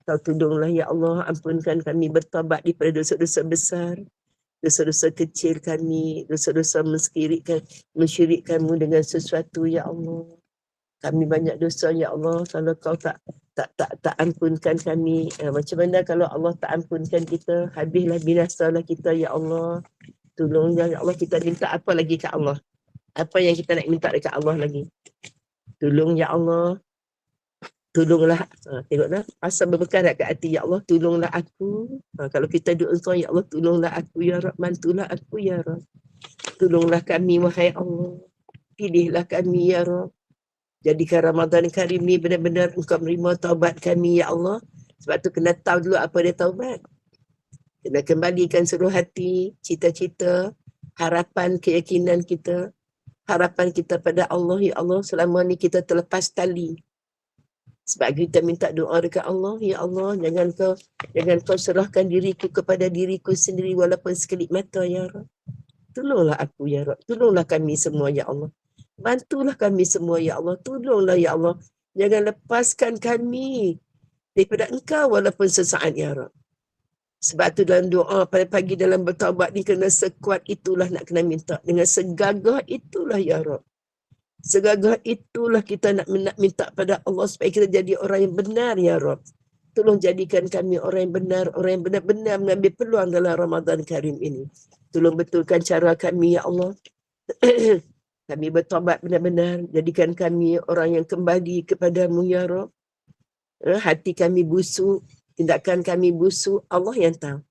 Kau tolonglah ya Allah, ampunkan kami bertaubat daripada dosa-dosa besar, dosa-dosa kecil kami, dosa-dosa mensyirikkan-Mu dengan sesuatu ya Allah. Kami banyak dosa ya Allah, kalau Kau tak ampunkan kami, macam mana kalau Allah tak ampunkan kita, habislah binasalah kita ya Allah. Tolonglah ya Allah, kita minta apa lagi kat Allah? Apa yang kita nak minta dekat Allah lagi? Tolong ya Allah. Tolonglah, tengoklah, asal berbekas dekat hati, ya Allah, tolonglah aku. Kalau kita doa engkau, ya Allah, tolonglah aku, ya Rab, bantulah aku, ya Rab. Tolonglah kami, wahai Allah. Pilihlah kami, ya Rab. Jadikan Ramadan Karim ni benar-benar engkau menerima taubat kami, ya Allah. Sebab tu kena tahu dulu apa dia taubat. Kena kembalikan seluruh hati, cita-cita, harapan, keyakinan kita. Harapan kita pada Allah, ya Allah, selama ni kita terlepas tali. Sebab kita minta doa dekat Allah, ya Allah, jangan kau serahkan diriku kepada diriku sendiri walaupun sekelip mata, ya Rab. Tolonglah aku, ya Rab. Tolonglah kami semua, ya Allah. Bantulah kami semua, ya Allah. Tolonglah, ya Allah. Jangan lepaskan kami daripada engkau walaupun sesaat, ya Rab. Sebab tu dalam doa pada pagi dalam bertaubat ni kena sekuat itulah nak kena minta. Dengan segagah itulah, ya Rab. Segagah itulah kita nak minta pada Allah supaya kita jadi orang yang benar, ya Rab. Tolong jadikan kami orang yang benar, orang yang benar-benar mengambil peluang dalam Ramadan Karim ini. Tolong betulkan cara kami, ya Allah. Kami bertobat benar-benar. Jadikan kami orang yang kembali kepadamu, ya Rab. Hati kami busuk, tindakan kami busuk, Allah yang tahu.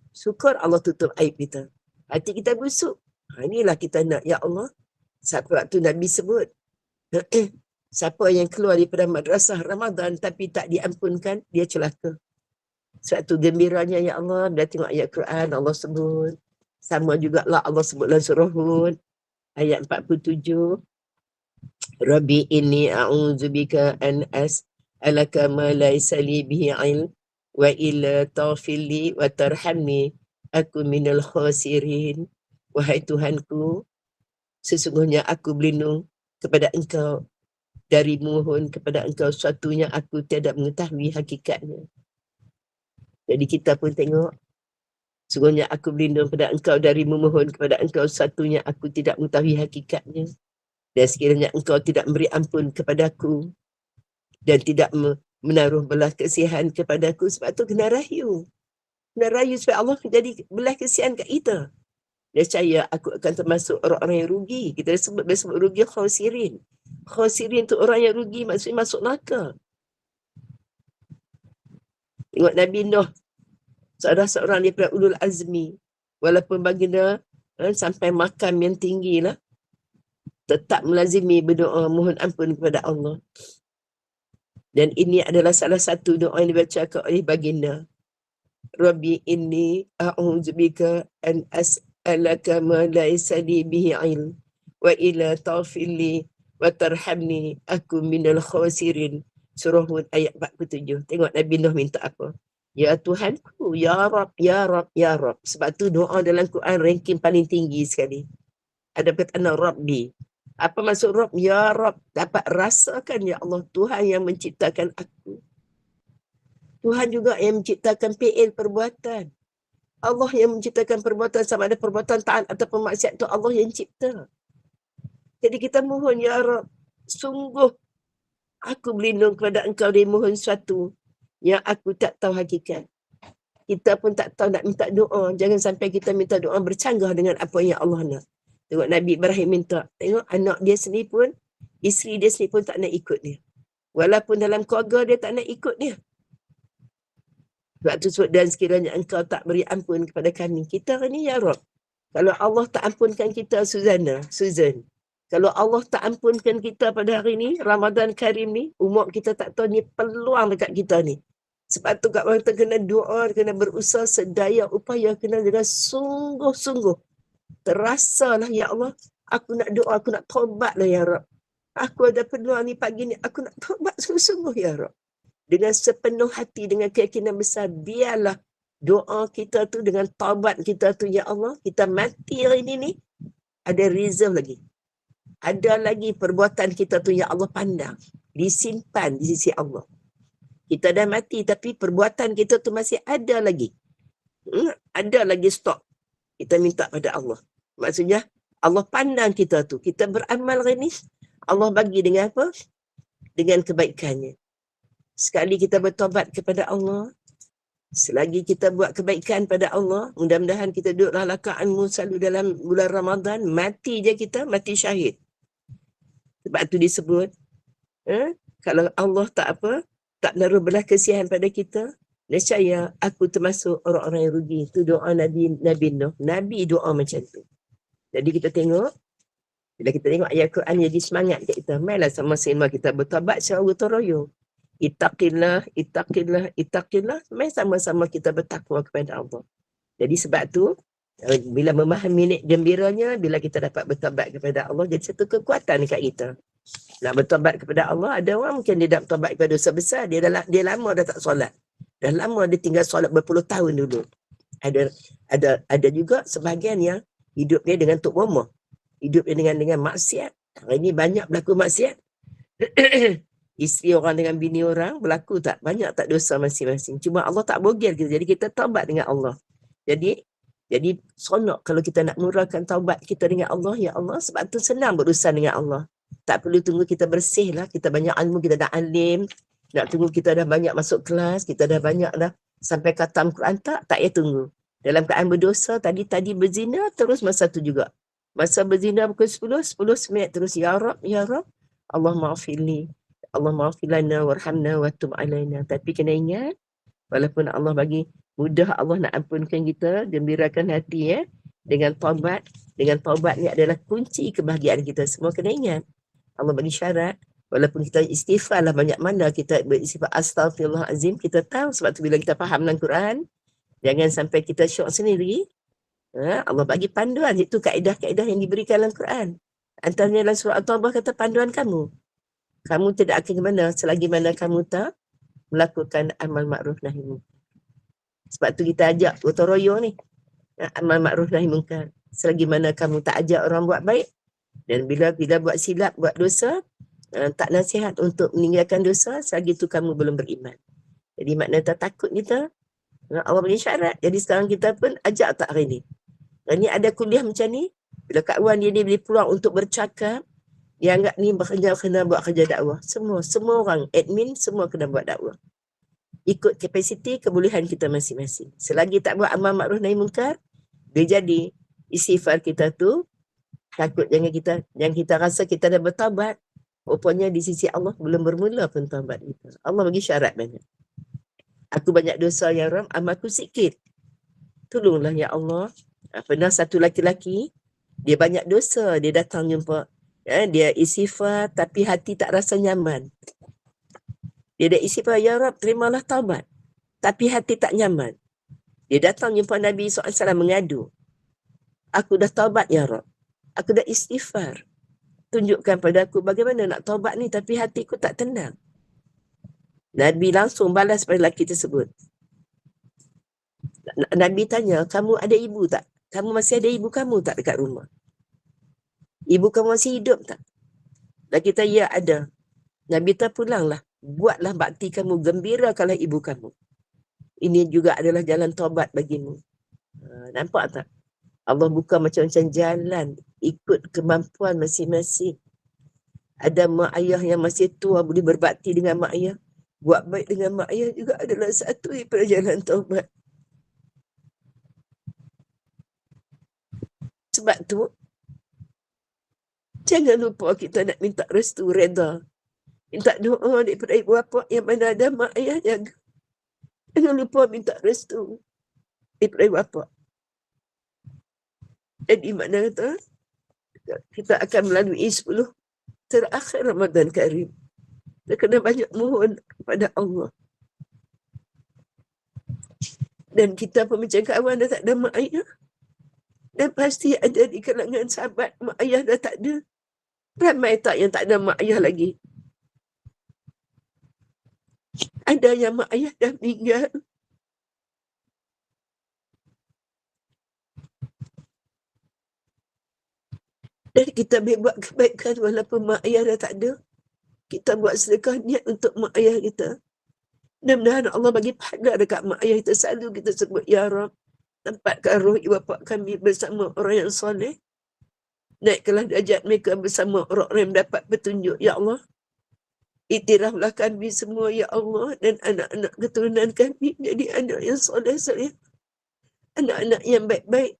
Syukur Allah tutup aib kita. Hati kita busuk. Inilah kita nak, ya Allah. Siapa waktu Nabi sebut, siapa yang keluar daripada madrasah Ramadan tapi tak diampunkan, dia celaka. Sebab tu gembiranya, ya Allah, bila tengok ayat Quran, Allah sebut. Sama jugalah Allah sebut dalam surah Hud, ayat 47. Rabbi inni a'udzubika an as'alaka ma laysa li bihi ilm wa illa taghfirli wa tarhamni aku minal khasirin. Wahai Tuhanku, sesungguhnya aku berlindung kepada engkau dari mohon kepada engkau sesuatu yang aku tidak mengetahui hakikatnya. Jadi kita pun tengok, sesungguhnya aku berlindung kepada engkau dari memohon kepada engkau sesuatu yang aku tidak mengetahui hakikatnya. Dan sekiranya engkau tidak memberi ampun kepadaku dan tidak menaruh belas kasihan kepadaku, sebab tu kena rayu. Kena rayu supaya Allah jadi belas kasihan kat kita. Dia percaya aku akan termasuk orang-orang yang rugi. Kita sebut rugi khasirin. Khasirin tu orang yang rugi, maksudnya masuk neraka. Tengok Nabi Nuh, seorang daripada ulul azmi. Walaupun baginda sampai makam yang tinggi lah, tetap melazimi berdoa mohon ampun kepada Allah. Dan ini adalah salah satu doa yang dibacakan oleh baginda. Rabbi inni a'udzubika an as'alaka ma laysa li bihi ilm wa ila taghfirli wa tarhamni aku minal khasirin. Surah Hud ayat 47. Tengok Nabi Nuh minta apa? Ya Tuhanku, ya Rab, ya Rab, ya Rab. Sebab tu doa dalam Quran ranking paling tinggi sekali. Ada perkataan Rabbi. Apa maksud Rab? Ya Rab. Dapat rasakan, ya Allah, Tuhan yang menciptakan aku. Tuhan juga yang menciptakan PL perbuatan. Allah yang menciptakan perbuatan, sama ada perbuatan taat atau maksiat, itu Allah yang cipta. Jadi kita mohon, ya Rab, sungguh aku berlindung kepada Engkau dari mohon sesuatu yang aku tak tahu hakikat. Kita pun tak tahu nak minta doa. Jangan sampai kita minta doa bercanggah dengan apa yang Allah nak. Tengok Nabi Ibrahim minta. Tengok anak dia sendiri pun, isteri dia sendiri pun tak nak ikut dia. Walaupun dalam keluarga dia tak nak ikut dia. Sebab tu sebut, dan sekiranya Engkau tak beri ampun kepada kami. Kita ni, ya Rab, kalau Allah tak ampunkan kita, Susan, kalau Allah tak ampunkan kita pada hari ni, Ramadan Karim ni, umur kita tak tahu ni peluang dekat kita ni. Sebab tu kat orang kita kena doa, kena berusaha sedaya upaya, kena dengan sungguh-sungguh. Terasalah, ya Allah, aku nak doa, aku nak taubat lah, ya Rab. Aku ada peluang ni pagi ni, aku nak taubat sungguh-sungguh, ya Rab. Dengan sepenuh hati, dengan keyakinan besar, biarlah doa kita tu dengan taubat kita tu, ya Allah, kita mati hari ni ada reserve lagi. Ada lagi perbuatan kita tu, ya Allah, pandang, disimpan di sisi Allah. Kita dah mati tapi perbuatan kita tu masih ada lagi. Ada lagi stok. Kita minta pada Allah. Maksudnya Allah pandang kita tu. Kita beramal hari ni, Allah bagi dengan apa? Dengan kebaikannya. Sekali kita bertobat kepada Allah, selagi kita buat kebaikan pada Allah, mudah-mudahan kita duduk lalakaan selalu dalam bulan Ramadan, mati je kita, mati syahid. Sebab tu disebut, kalau Allah tak naruh belah kesian pada kita, nescaya aku termasuk orang-orang yang rugi. Itu doa Nabi Nuh. Nabi doa macam tu. Jadi kita tengok, bila kita tengok ayat Quran, jadi semangat kat kita. Mainlah sama-sama kita bertobat secara gotong royong. Ittaqillah. Main sama-sama kita bertakwa kepada Allah. Jadi sebab tu, bila memahami nik gembiranya, bila kita dapat bertobat kepada Allah, jadi satu kekuatan dekat kita. Nak bertobat kepada Allah, ada orang mungkin dia nak bertobat kepada dosa besar, dia lama dah tak solat. Dah lama dia tinggal solat berpuluh tahun dulu. Ada juga sebahagian yang hidup dia dengan tok rumah. Hidup dia dengan maksiat. Hari ni banyak berlaku maksiat. Isteri orang dengan bini orang, berlaku tak? Banyak tak dosa masing-masing. Cuma Allah tak bogel kita. Jadi kita taubat dengan Allah. Jadi sonok kalau kita nak murahkan taubat kita dengan Allah, ya Allah. Sebab tu senang berurusan dengan Allah. Tak perlu tunggu kita bersih lah. Kita banyak ilmu, kita dah alim. Nak tunggu kita dah banyak masuk kelas. Kita dah banyak dah sampai khatam Quran. Tak payah tunggu. Dalam keadaan berdosa, tadi berzina, terus masa tu juga. Masa berzina pukul 10 minit terus. Ya Rab, Allah maafirli. Allah maafilana warhamna wa tub alaina. Tapi kena ingat, walaupun Allah bagi mudah, Allah nak ampunkan kita, gembirakan hati dengan taubat. Dengan taubat ni adalah kunci kebahagiaan kita. Semua kena ingat. Allah bagi syarat, walaupun kita istighfar lah banyak mana kita beristighfar astaghfirullahalazim, kita tahu. Sebab tu bila kita faham dalam Quran, jangan sampai kita syok sendiri. Allah bagi panduan. Itu kaedah-kaedah yang diberikan dalam Quran. Antaranya dalam surah At-Taubah kata panduan kamu. Kamu tidak akan ke mana selagi mana kamu tak melakukan amal ma'ruf nahi munkar. Sebab tu kita ajak gotong royong ni. Amal ma'ruf nahi munkar. Selagi mana kamu tak ajak orang buat baik, dan bila buat silap, buat dosa, tak nasihat untuk meninggalkan dosa, selagi tu kamu belum beriman. Jadi makna tak takut kita. Allah bagi syarat. Jadi sekarang kita pun ajak tak hari ni. Hari ni ada kuliah macam ni. Bila Kak Wan dia beri peluang untuk bercakap, dia anggap ni kena buat kerja dakwah. Semua orang, admin, semua kena buat dakwah. Ikut kapasiti kebolehan kita masing-masing. Selagi tak buat amal ma'ruf nahi munkar, dia jadi istighfar kita tu, takut jangan kita rasa kita dah bertaubat. Rupanya di sisi Allah belum bermula pun taubat kita. Allah bagi syarat banyak. Aku banyak dosa, ya Ram, amalku sikit. Tolonglah, ya Allah. Pernah satu laki-laki, dia banyak dosa, dia datang jumpa. Dia istighfar tapi hati tak rasa nyaman. Dia dah istighfar, ya Rab, terimalah taubat. Tapi hati tak nyaman. Dia datang jumpa Nabi SAW mengadu. Aku dah taubat, ya Rab. Aku dah istighfar. Tunjukkan pada aku bagaimana nak taubat ni tapi hatiku tak tenang. Nabi langsung balas pada lelaki tersebut. Nabi tanya, kamu ada ibu tak? Kamu masih ada ibu kamu tak dekat rumah? Ibu kamu masih hidup tak? Dan kita, ya ada. Nabi kata, pulanglah. Buatlah bakti kamu, gembirakanlah ibu kamu. Ini juga adalah jalan taubat bagimu. Nampak tak? Allah buka macam-macam jalan ikut kemampuan masing-masing. Ada mak ayah yang masih tua boleh berbakti dengan mak ayah. Buat baik dengan mak ayah juga adalah satu daripada jalan taubat. Sebab tu, jangan lupa kita nak minta restu, reda. Minta doa daripada ibu bapa yang mana ada mak ayah jaga. Jangan lupa minta restu daripada ibu bapa. Jadi makna kata, kita akan melalui 10 terakhir Ramadan Karim. Kita kena banyak mohon kepada Allah. Dan kita pun macam kawan dah tak ada mak ayah. Dan pasti ada di kalangan sahabat mak ayah dah tak ada. Ramai tak yang tak ada mak ayah lagi? Ada yang mak ayah dah meninggal. Dan kita buat kebaikan walaupun mak ayah dah tak ada. Kita buat sedekah niat untuk mak ayah kita. Mudah-mudahan Allah bagi pahala dekat mak ayah kita. Selalu kita sebut, Ya Rab, tempatkan roh ibu bapa kami bersama orang yang soleh. Naikkanlah derajat mereka bersama orang-orang yang mendapat petunjuk, Ya Allah. Iktiraflah kami semua, Ya Allah, dan anak-anak keturunan kami jadi anak yang soleh-soleh. Anak-anak yang baik-baik,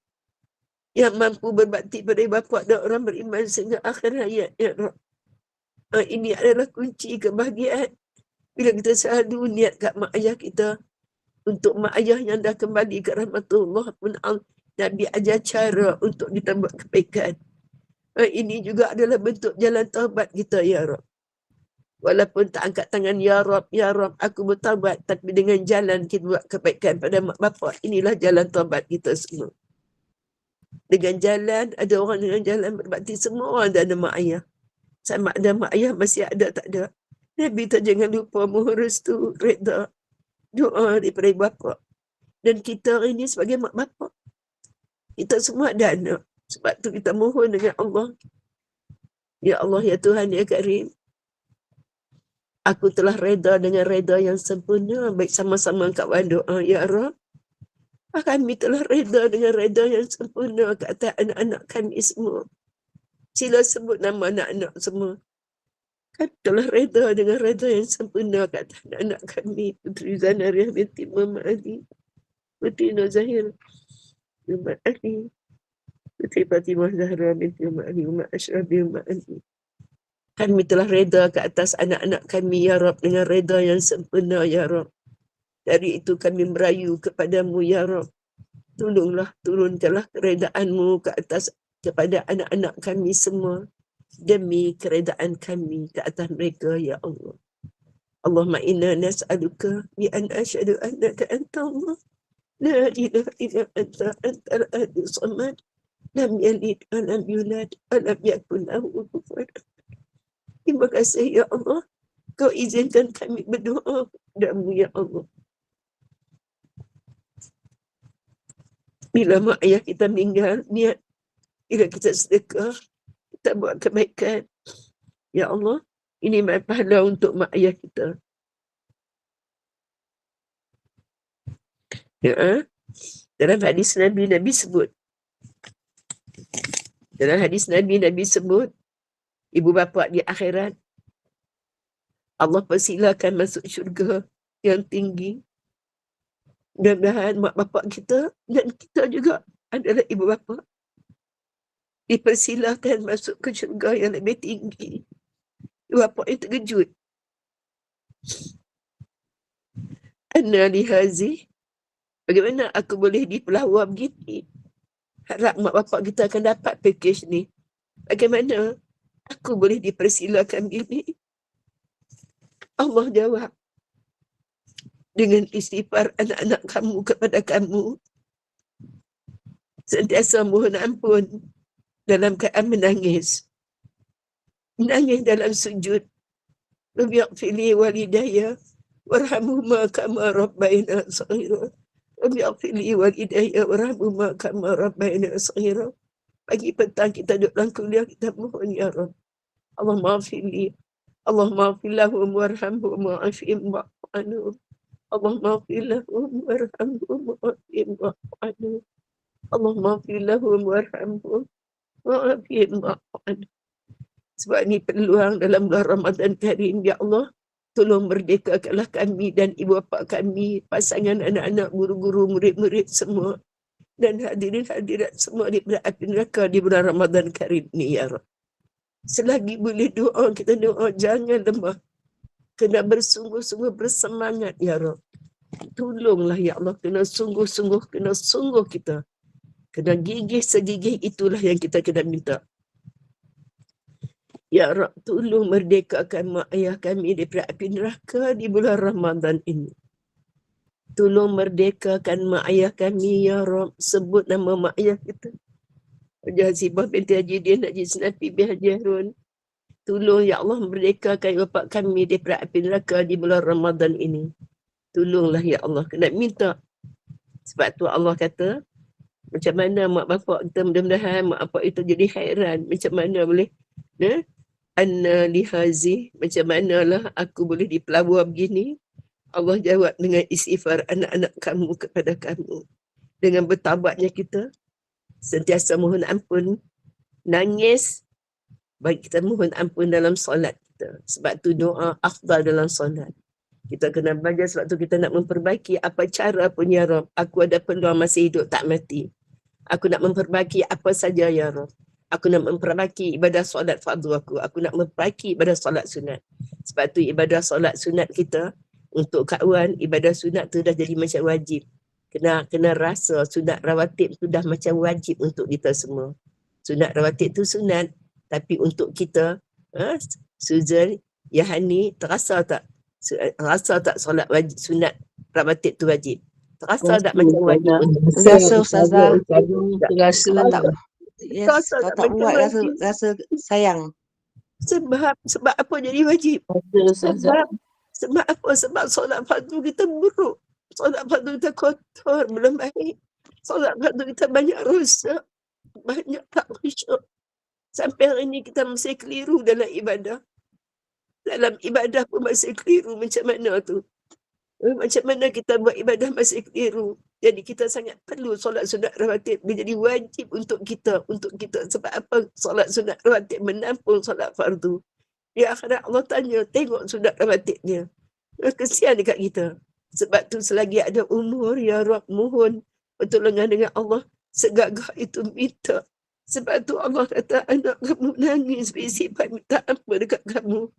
yang mampu berbakti pada ibu bapa dan orang beriman sehingga akhir hayat, Ya Rab. Ini adalah kunci kebahagiaan. Bila kita selalu niat kat mak ayah kita, untuk mak ayah yang dah kembali ke rahmatullah pun Nabi ajar cara untuk kita buat kebaikan. Ini juga adalah bentuk jalan taubat kita, Ya Rab. Walaupun tak angkat tangan, Ya Rab, aku bertaubat. Tapi dengan jalan kita buat kebaikan pada mak bapak. Inilah jalan taubat kita semua. Dengan jalan, ada orang dengan jalan berbakti. Semua orang ada mak ayah. Sama ada mak ayah masih ada, tak ada. Nabi tak jangan lupa mohon restu, reda, doa daripada ibu bapa. Dan kita hari ini sebagai mak bapak, kita semua ada anak. Sebab tu kita mohon dengan Allah. Ya Allah, ya Tuhan, ya Karim. Aku telah reda dengan reda yang sempurna. Baik sama-sama kawan doa, Ya Rab. Kami telah reda dengan reda yang sempurna ke atas anak-anak kami semua. Sila sebut nama anak-anak semua. Kami telah reda dengan reda yang sempurna ke atas anak-anak kami. Puteri Zanariah binti Muhammad Ali. Puteri Nur Zahir Muhammad Ali. Puteri Fatimah Zahra binti Muhammad Ali. Muhammad Ashraf bin Muhammad Ali. Kami telah reda ke atas anak-anak kami, Ya Rab, dengan reda yang sempurna, Ya Rab. Dari itu kami merayu kepadamu, Ya Rab. Tolonglah, turunkanlah keredaanmu ke atas kepada anak-anak kami semua. Demi keredaan kami ke atas mereka, Ya Allah. Allahumma inna nas'aluka bi an asyhadu annaka anta Allah. La ilaha illa anta antal ahadus samad. Lam yalid wa lam yulad wa lam yakul lahu kufuwan ahad. Terima kasih, Ya Allah. Kau izinkan kami berdoa kepadamu, Ya Allah. Bila mak ayah kita meninggal, niat. Bila kita sedekah, kita buat kebaikan. Ya Allah, ini pahala untuk mak ayah kita. Ya, dalam hadis Nabi sebut. Dalam hadis Nabi sebut, ibu bapa di akhirat, Allah persilakan masuk syurga yang tinggi. Mudah-mudahan mak bapak kita dan kita juga adalah ibu bapa dipersilakan masuk ke syurga yang lebih tinggi. Ibu bapa yang terkejut. Anna lihazi, bagaimana aku boleh dipelawar begini? Harap mak bapak kita akan dapat package ni. Bagaimana aku boleh dipersilakan begini? Allah jawab, dengan istighfar anak-anak kamu kepada kamu, sentiasa mohon ampun dalam keadaan menangis. Menangis dalam sujud. Rabbi ighfirli walidayya warhamhuma kama rabbayana shaghira. Rabbi ighfirli walidayya warhamhuma kama rabbayana shaghira. Pagi petang kita duduk dalam kuliah, kita mohon, Ya Rabb. Allahumma ighfirli, Allahumma ighfir lahum warhamhum wa'afihim wa'fu anhum. Allahumma ighfir lahum warhamhum wa'afihim wa'fu anhum. Allahumma maghfir lahum warhamhum wa'afihim wa'fu. Sebab ni peluang dalam bulan Ramadan Karim, ya Allah, tolong merdekakanlah kami dan ibu bapa kami, pasangan anak-anak, guru-guru, murid-murid semua, dan hadirin-hadirat semua di api neraka di bulan Ramadan Karim ni, ya Rabb. Selagi boleh doa, kita doa, jangan lemah. Kena bersungguh-sungguh bersemangat, ya Rabb. Tolonglah, ya Allah, kena sungguh-sungguh, kena sungguh kita. Kena gigih segigih itulah yang kita kena minta. Ya Rabb, tolong merdekakan mak ayah kami daripada api neraka di bulan Ramadan ini. Tolong merdekakan mak ayah kami, ya Rabb. Sebut nama mak ayah kita. Haji Hasibah binti Haji Din, Haji Senafi bin Haji Harun. Tolong, ya Allah, merdekakan bapa kami daripada api neraka di bulan Ramadan ini. Tolonglah, ya Allah, kena minta. Sebab tu Allah kata, macam mana mak bapak kita, mudah-mudahan mak bapak itu jadi hairan. Macam mana boleh, anna lihazi, macam manalah aku boleh dipelabur begini. Allah jawab dengan istighfar anak-anak kamu kepada kamu. Dengan bertabatnya kita, sentiasa mohon ampun, nangis, bagi kita mohon ampun dalam solat kita. Sebab tu doa afdal dalam solat. Kita kena belajar, sebab tu kita nak memperbaiki apa cara pun, ya Rabb. Aku ada peluang masih hidup, tak mati. Aku nak memperbaiki apa saja, ya Rabb. Aku nak memperbaiki ibadah solat fardu aku. Aku nak memperbaiki ibadah solat sunat. Sebab tu ibadah solat sunat kita, untuk kawan, ibadah sunat tu dah jadi macam wajib. Kena rasa sunat rawatib tu dah macam wajib untuk kita semua. Sunat rawatib tu sunat, tapi untuk kita, Susan, Yahani, terasa tak? Rasa tak solat wajib, sunat rawatib tu wajib? Terasa tak macam wajib untuk kita? Rasa Ustazah. Rasa Kalau tak. Yes, rasa kalau tak tak macam buat wajib? rasa sayang. Sebab apa jadi wajib? Sebab apa? Sebab solat fardu kita buruk. Solat fardu kita kotor, belum baik. Solat fardu kita banyak rosak, banyak tak khusyuk. Sampai hari ini kita masih keliru dalam ibadah. Dalam ibadah pun masih keliru. Macam mana tu? Macam mana kita buat ibadah masih keliru? Jadi kita sangat perlu solat sunat rawatib. Dia jadi wajib untuk kita. Sebab apa? Solat sunat rawatib menampung solat fardu. Di akhirat Allah tanya, tengok sunat rawatibnya. Kesian dekat kita. Sebab tu selagi ada umur, ya Rabb, mohon pertolongan dengan Allah. Segagah itu minta. Sebab tu Allah kata, anak kamu nangis bersifat minta apa dekat kamu.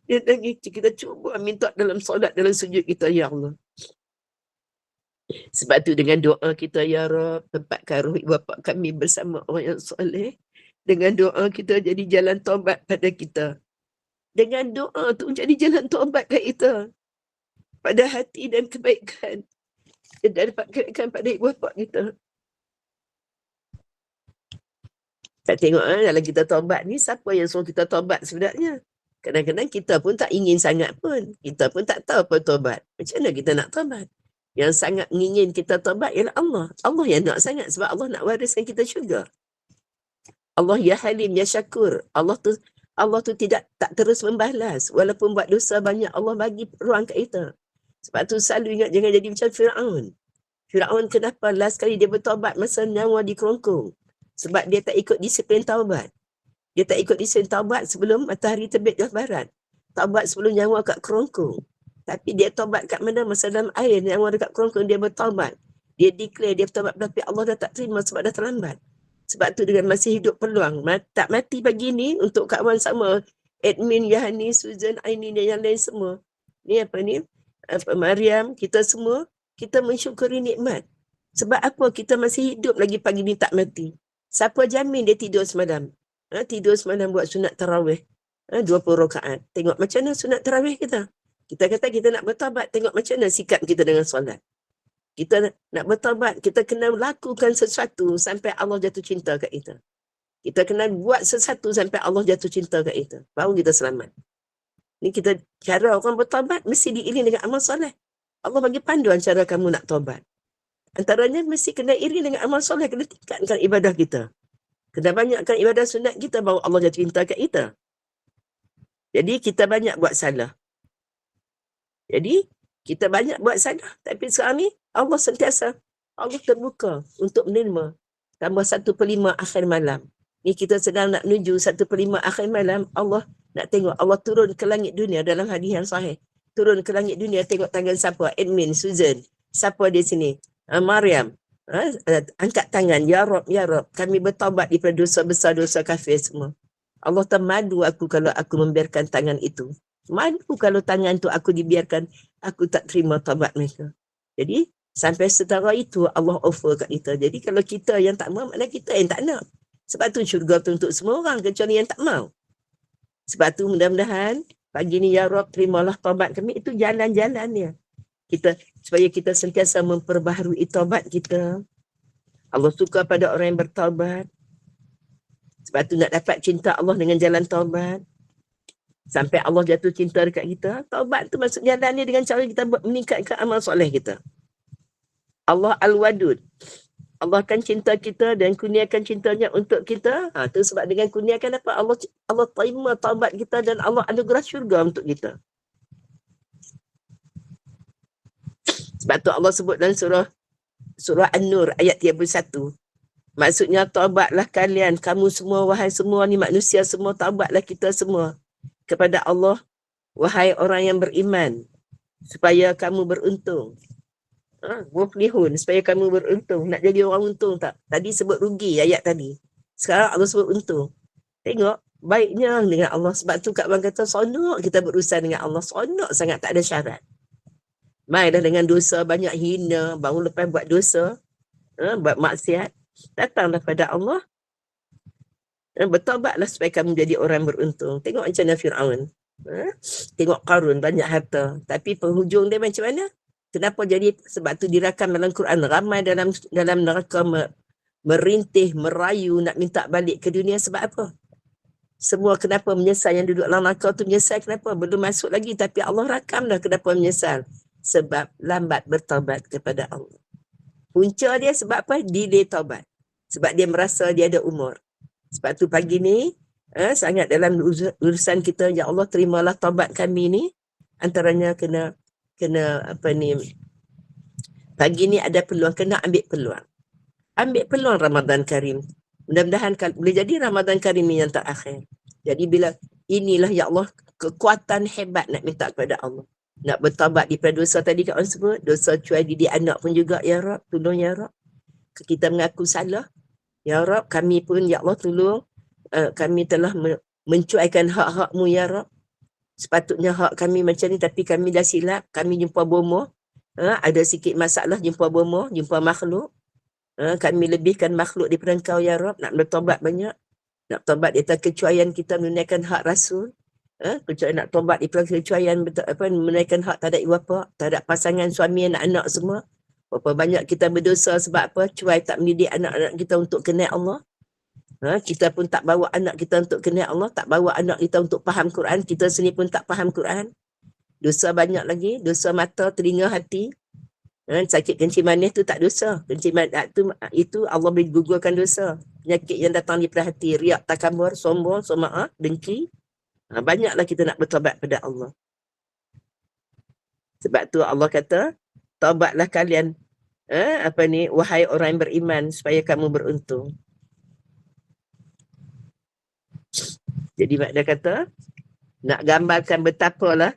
Dia nangis, kita cuba minta dalam solat, dalam sujud kita, ya Allah. Sebab tu dengan doa kita, ya Rabb, tempatkan roh ibu bapa kami bersama orang yang soleh. Dengan doa kita jadi jalan taubat pada kita. Dengan doa tu jadi jalan taubat kat kita. Pada hati dan kebaikan. Dan dapat kebaikan pada ibu bapa kita. Tak tengok dalam kita taubat ni, siapa yang suruh kita taubat sebenarnya? Kadang-kadang kita pun tak ingin sangat pun. Kita pun tak tahu apa taubat. Macam mana kita nak taubat? Yang sangat ingin kita taubat ialah Allah. Allah yang nak sangat, sebab Allah nak wariskan kita syurga. Allah ya Halim, ya Syakur. Allah tu tak terus membalas. Walaupun buat dosa banyak, Allah bagi ruang kat kita. Sebab tu selalu ingat, jangan jadi macam Fir'aun. Fir'aun kenapa last kali dia bertaubat masa nyawa di kerongkong? Sebab dia tak ikut disiplin taubat. Dia tak ikut disiplin taubat sebelum matahari terbit ke barat. Taubat sebelum nyawa kat kerongkong. Tapi dia taubat kat mana? Masa dalam air, nyawa dekat kerongkong, dia bertaubat. Dia declare, dia bertaubat, tapi Allah dah tak terima sebab dah terlambat. Sebab tu dengan masih hidup peluang, tak mati pagi ni, untuk kawan sama, admin Yahani, Susan, Aini dan yang lain semua. Ni apa ni? Mariam, kita semua, kita mensyukuri nikmat. Sebab apa? Kita masih hidup lagi pagi ni, tak mati. Siapa jamin dia tidur semalam? Tidur semalam buat sunat tarawih. 20 rakaat. Tengok macam mana sunat tarawih kita. Kita kata kita nak bertaubat, tengok macam mana sikap kita dengan solat. Kita nak bertaubat, kita kena lakukan sesuatu sampai Allah jatuh cinta kat kita. Kita kena buat sesuatu sampai Allah jatuh cinta kat kita. Baru kita selamat. Ni kita, cara orang bertaubat mesti diiringi dengan amal soleh. Allah bagi panduan cara kamu nak taubat. Antaranya mesti kena iring dengan amal soleh, kena tingkatkan ibadah kita. Kena banyakkan ibadah sunat kita, baru Allah jatuh cinta kat kita. Jadi kita banyak buat salah. Jadi kita banyak buat salah, tapi sekarang ni Allah sentiasa, Allah terbuka untuk menerima. tambah 1/5 akhir malam. Ni kita sedang nak menuju 1/5 akhir malam. Allah nak tengok, Allah turun ke langit dunia dalam hadis yang sahih. Turun ke langit dunia, tengok tangan siapa? Admin, Susan. Siapa di sini? Mariam. Angkat tangan. Ya Rob, ya Rob. Kami bertaubat daripada dosa besar, dosa kafir semua. Allah termadu aku kalau aku membiarkan tangan itu. Madu kalau tangan tu aku dibiarkan, aku tak terima taubat mereka. Jadi, sampai setara itu Allah offer kat kita. Jadi, kalau kita yang tak mau, maknanya kita yang tak nak. Sebab tu syurga tu untuk semua orang kecuali yang tak mau. Sebab tu mudah-mudahan pagi ni ya Rob terimalah taubat kami. Itu jalan-jalannya. Supaya kita sentiasa memperbaharui taubat kita. Allah suka pada orang yang bertaubat. Sebab tu nak dapat cinta Allah dengan jalan taubat. Sampai Allah jatuh cinta dekat kita. Taubat tu maksud jalannya dengan cara kita meningkatkan amal soleh kita. Allah Al-Wadud. Allah akan cinta kita dan kurniakan cintanya untuk kita. Tu sebab dengan kurniakan apa? Allah terima taubat kita dan Allah anugerah syurga untuk kita. Sebab tu Allah sebut dalam surah An-Nur ayat 31. Maksudnya taubatlah kalian, kamu semua, wahai semua ni manusia semua, taubatlah kita semua kepada Allah, wahai orang yang beriman, supaya kamu beruntung. Muflihun, supaya kamu beruntung. Nak jadi orang untung tak? Tadi sebut rugi ayat tadi. Sekarang Allah sebut untung. Tengok, baiknya dengan Allah. Sebab tu Kak Bang kata, sonok kita berurusan dengan Allah. Sonok sangat, tak ada syarat. Mainlah dengan dosa, banyak hina, baru lepas buat dosa, buat maksiat, datanglah pada Allah. Bertaubatlah supaya kamu jadi orang beruntung. Tengok macam mana Fir'aun. Tengok Qarun, banyak harta. Tapi penghujung dia macam mana? Kenapa jadi? Sebab tu dirakam dalam Quran. Ramai dalam neraka merintih, merayu nak minta balik ke dunia. Sebab apa? Semua kenapa menyesal yang duduk dalam neraka tu menyesal kenapa? Belum masuk lagi tapi Allah rakam dah kenapa menyesal. Sebab lambat bertaubat kepada Allah. Punca dia sebab apa? Delay taubat. Sebab dia merasa dia ada umur. Sebab tu pagi ni sangat dalam urusan kita, ya Allah terimalah taubat kami ni. Antaranya kena apa ni, pagi ni ada peluang, kena ambil peluang. Ambil peluang Ramadan Karim. Mudah-mudahan boleh jadi Ramadan Karim ni yang terakhir. Jadi bila inilah ya Allah kekuatan hebat nak minta kepada Allah. Nak bertaubat daripada dosa tadi kat orang sebut, dosa cuai didik anak pun juga ya Rab, tolong ya Rab. Kita mengaku salah. Ya Rab, kami pun ya Allah tolong, kami telah mencuaikan hak-hakmu ya Rab. Sepatutnya hak kami macam ni tapi kami dah silap, kami jumpa bomoh, ada sikit masalah jumpa bomoh, jumpa makhluk. Kami lebihkan makhluk daripada Engkau ya Rab, nak bertobat banyak. Nak tobat di atas kecuaian kita menunaikan hak Rasul. Nak tobat daripada kecuaian menunaikan hak terhadap ibu bapa, terhadap pasangan suami anak-anak semua. Berapa banyak kita berdosa sebab apa? Cuai tak mendidik anak-anak kita untuk kenal Allah. Kita pun tak bawa anak kita untuk kenal Allah, tak bawa anak kita untuk faham Quran, kita sendiri pun tak faham Quran. Dosa banyak lagi, dosa mata, telinga, hati. Sakit kencing manis tu tak dosa. Kencing manis itu Allah boleh gugurkan dosa. Penyakit yang datang daripada hati, riak, takabur, sombong, soma'ah, dengki. Banyaklah kita nak bertobat pada Allah. Sebab tu Allah kata, taubatlah kalian, wahai orang yang beriman, supaya kamu beruntung. Jadi makna kata, nak gambarkan betapalah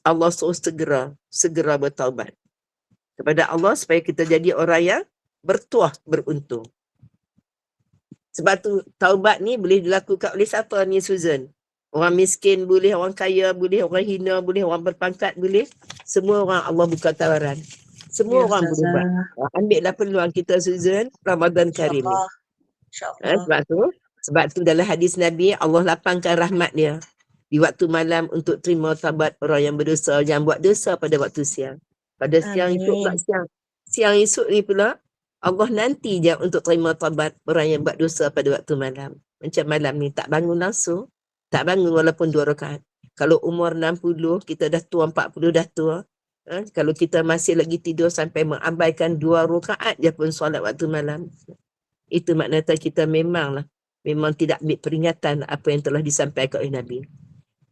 Allah suruh segera bertaubat kepada Allah supaya kita jadi orang yang bertuah, beruntung. Sebab tu taubat ni boleh dilakukan oleh siapa ni Susan? Orang miskin boleh, orang kaya boleh, orang hina boleh, orang berpangkat boleh. Semua orang Allah buka tawaran. Semua orang boleh buat. Ambillah peluang kita Susan, Ramadan Karim ni. Sebab tu dalam hadis Nabi, Allah lapangkan rahmat dia di waktu malam untuk terima taubat orang yang berdosa, yang buat dosa pada waktu siang. Pada siang esok pula siang esok ni pula Allah nanti je untuk terima taubat orang yang buat dosa pada waktu malam. Macam malam ni tak bangun langsung, tak bangun walaupun 2 rakaat. Kalau umur 60, kita dah tua, 40 dah tua. Kalau kita masih lagi tidur sampai mengabaikan 2 rakaat je pun solat waktu malam. Itu maknanya kita memang tidak ambil peringatan apa yang telah disampaikan oleh Nabi.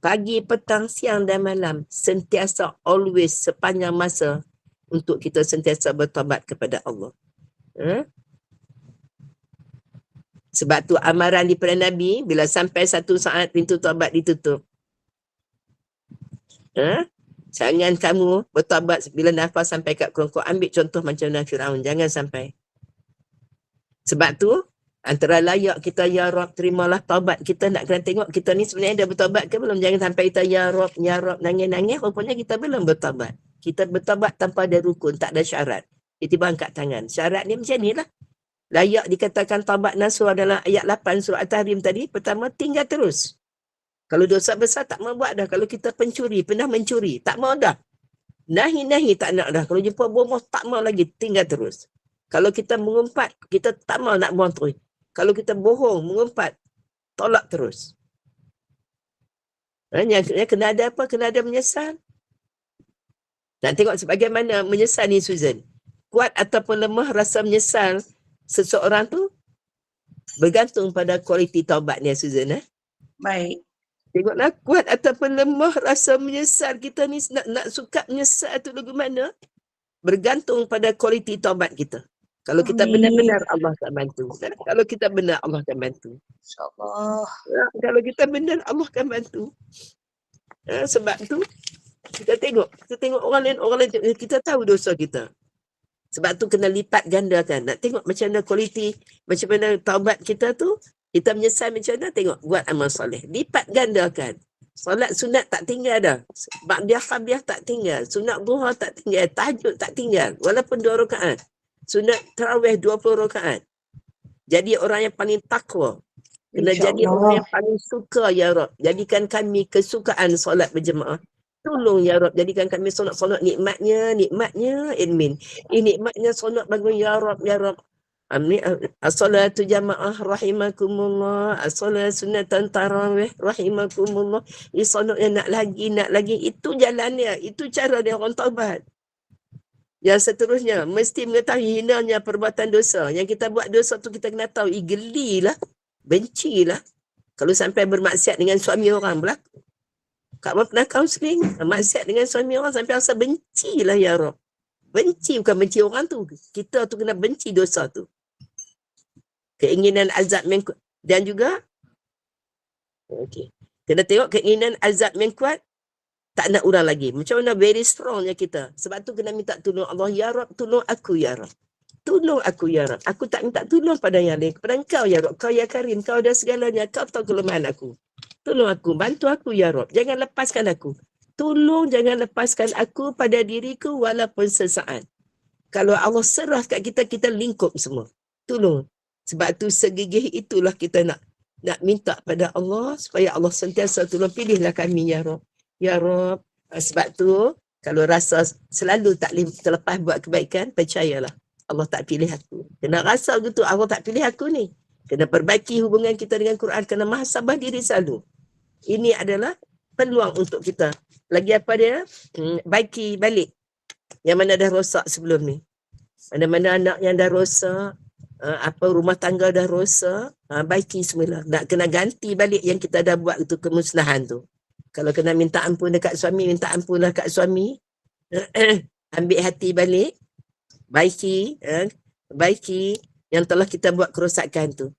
Pagi, petang, siang dan malam, sentiasa, always, sepanjang masa untuk kita sentiasa bertaubat kepada Allah. Sebab tu amaran daripada Nabi, bila sampai satu saat pintu taubat ditutup. Jangan kamu bertaubat bila nafas sampai kat kerongkok. Ambil contoh macam Nabi Firaun. Jangan sampai. Sebab tu, antara layak kita, ya Rab, terimalah taubat kita. Nak kena tengok kita ni sebenarnya dah bertaubat ke belum. Jangan sampai kita, ya Rab, nangis-nangis. Rupanya kita belum bertaubat. Kita bertaubat tanpa ada rukun, tak ada syarat. Tiba-tiba angkat tangan. Syarat ni macam ni lah. Layak dikatakan taubat nasuh dalam ayat 8 surah At-Tahrim tadi. Pertama, tinggal terus. Kalau dosa besar tak mau buat dah. Kalau kita pencuri, pernah mencuri, tak mau dah. Nahi-nahi tak nak dah. Kalau jumpa bomoh, tak mau lagi, tinggal terus. Kalau kita mengumpat, kita tak mau nak buang terus. Kalau kita bohong, mengumpat, tolak terus. Yang kena ada apa? Kena ada menyesal. Nak tengok sebagaimana menyesal ni, Susan. Kuat ataupun lemah rasa menyesal seseorang tu bergantung pada kualiti taubatnya, Susan. Baik. Tengoklah, kuat ataupun lemah rasa menyesal kita ni, nak suka menyesal tu lagu mana? Bergantung pada kualiti taubat kita. Kalau kita benar-benar, Allah akan bantu. Kalau kita benar, Allah akan bantu. InsyaAllah. Kalau kita benar, Allah akan bantu. Sebab tu kita tengok orang lain, kita tahu dosa kita. Sebab tu kena lipat gandakan. Nak tengok macam mana kualiti, macam mana taubat kita tu, kita menyesal macam mana, tengok buat amal soleh. Lipat gandakan. Solat sunat tak tinggal dah. Ba'diyah qabliyah tak tinggal. Sunat duha tak tinggal. Tahajud tak tinggal. Walaupun 2 rakaat. Sunat tarawih 20 rakaat. Jadi orang yang paling takwa. Kena jadi orang yang paling suka, ya Rab. Jadikan kami kesukaan solat berjemaah. Tolong ya Rab, jadikan kami solat-solat nikmatnya admin. Nikmatnya solat bangun ya Rab, ya Rab. As-salatu jamaah rahimakumullah. As-salat sunatan tarawih rahimakumullah. Solat yang nak lagi. Itu jalannya, itu cara dia orang taubat. Yang seterusnya, mesti mengetahui hinanya perbuatan dosa. Yang kita buat dosa tu kita kena tahu, gelilah, bencilah. Kalau sampai bermaksiat dengan suami orang berlaku. Kak Mak pernah kaunseling, maksiat dengan suami orang sampai rasa bencilah ya Rab. Benci, bukan benci orang tu. Kita tu kena benci dosa tu. Keinginan azab dan juga kena tengok keinginan azab yang kuat, tak nak ulang lagi. Macam mana very strongnya kita. Sebab tu kena minta tolong Allah, ya Rab, tolong aku ya Rab. Tolong aku ya Rab. Aku tak minta tolong pada yang lain. Kepada engkau ya Rab. Kau ya Karim. Kau ada segalanya. Kau tahu kelemahan aku. Tolong aku. Bantu aku ya Rab. Jangan lepaskan aku. Tolong jangan lepaskan aku pada diriku walaupun sesaat. Kalau Allah serah kat kita, kita lingkup semua. Tolong. Sebab tu segigih itulah kita nak minta pada Allah supaya Allah sentiasa tolong, pilihlah kami ya Rab. Ya Rab. Sebab tu kalau rasa selalu tak terlepas buat kebaikan, percayalah Allah tak pilih aku. Kena rasa begitu, Allah tak pilih aku ni. Kena perbaiki hubungan kita dengan Quran, kena muhasabah diri selalu. Ini adalah peluang untuk kita. Lagi apa dia? Baiki balik yang mana dah rosak sebelum ni. Mana-mana anak yang dah rosak, rumah tangga dah rosak, baiki semula. Nak kena ganti balik yang kita dah buat itu kemusnahan tu. Kalau kena minta ampun dekat suami, minta ampunlah kat suami. Ambil hati balik. Baiki yang telah kita buat kerosakan tu.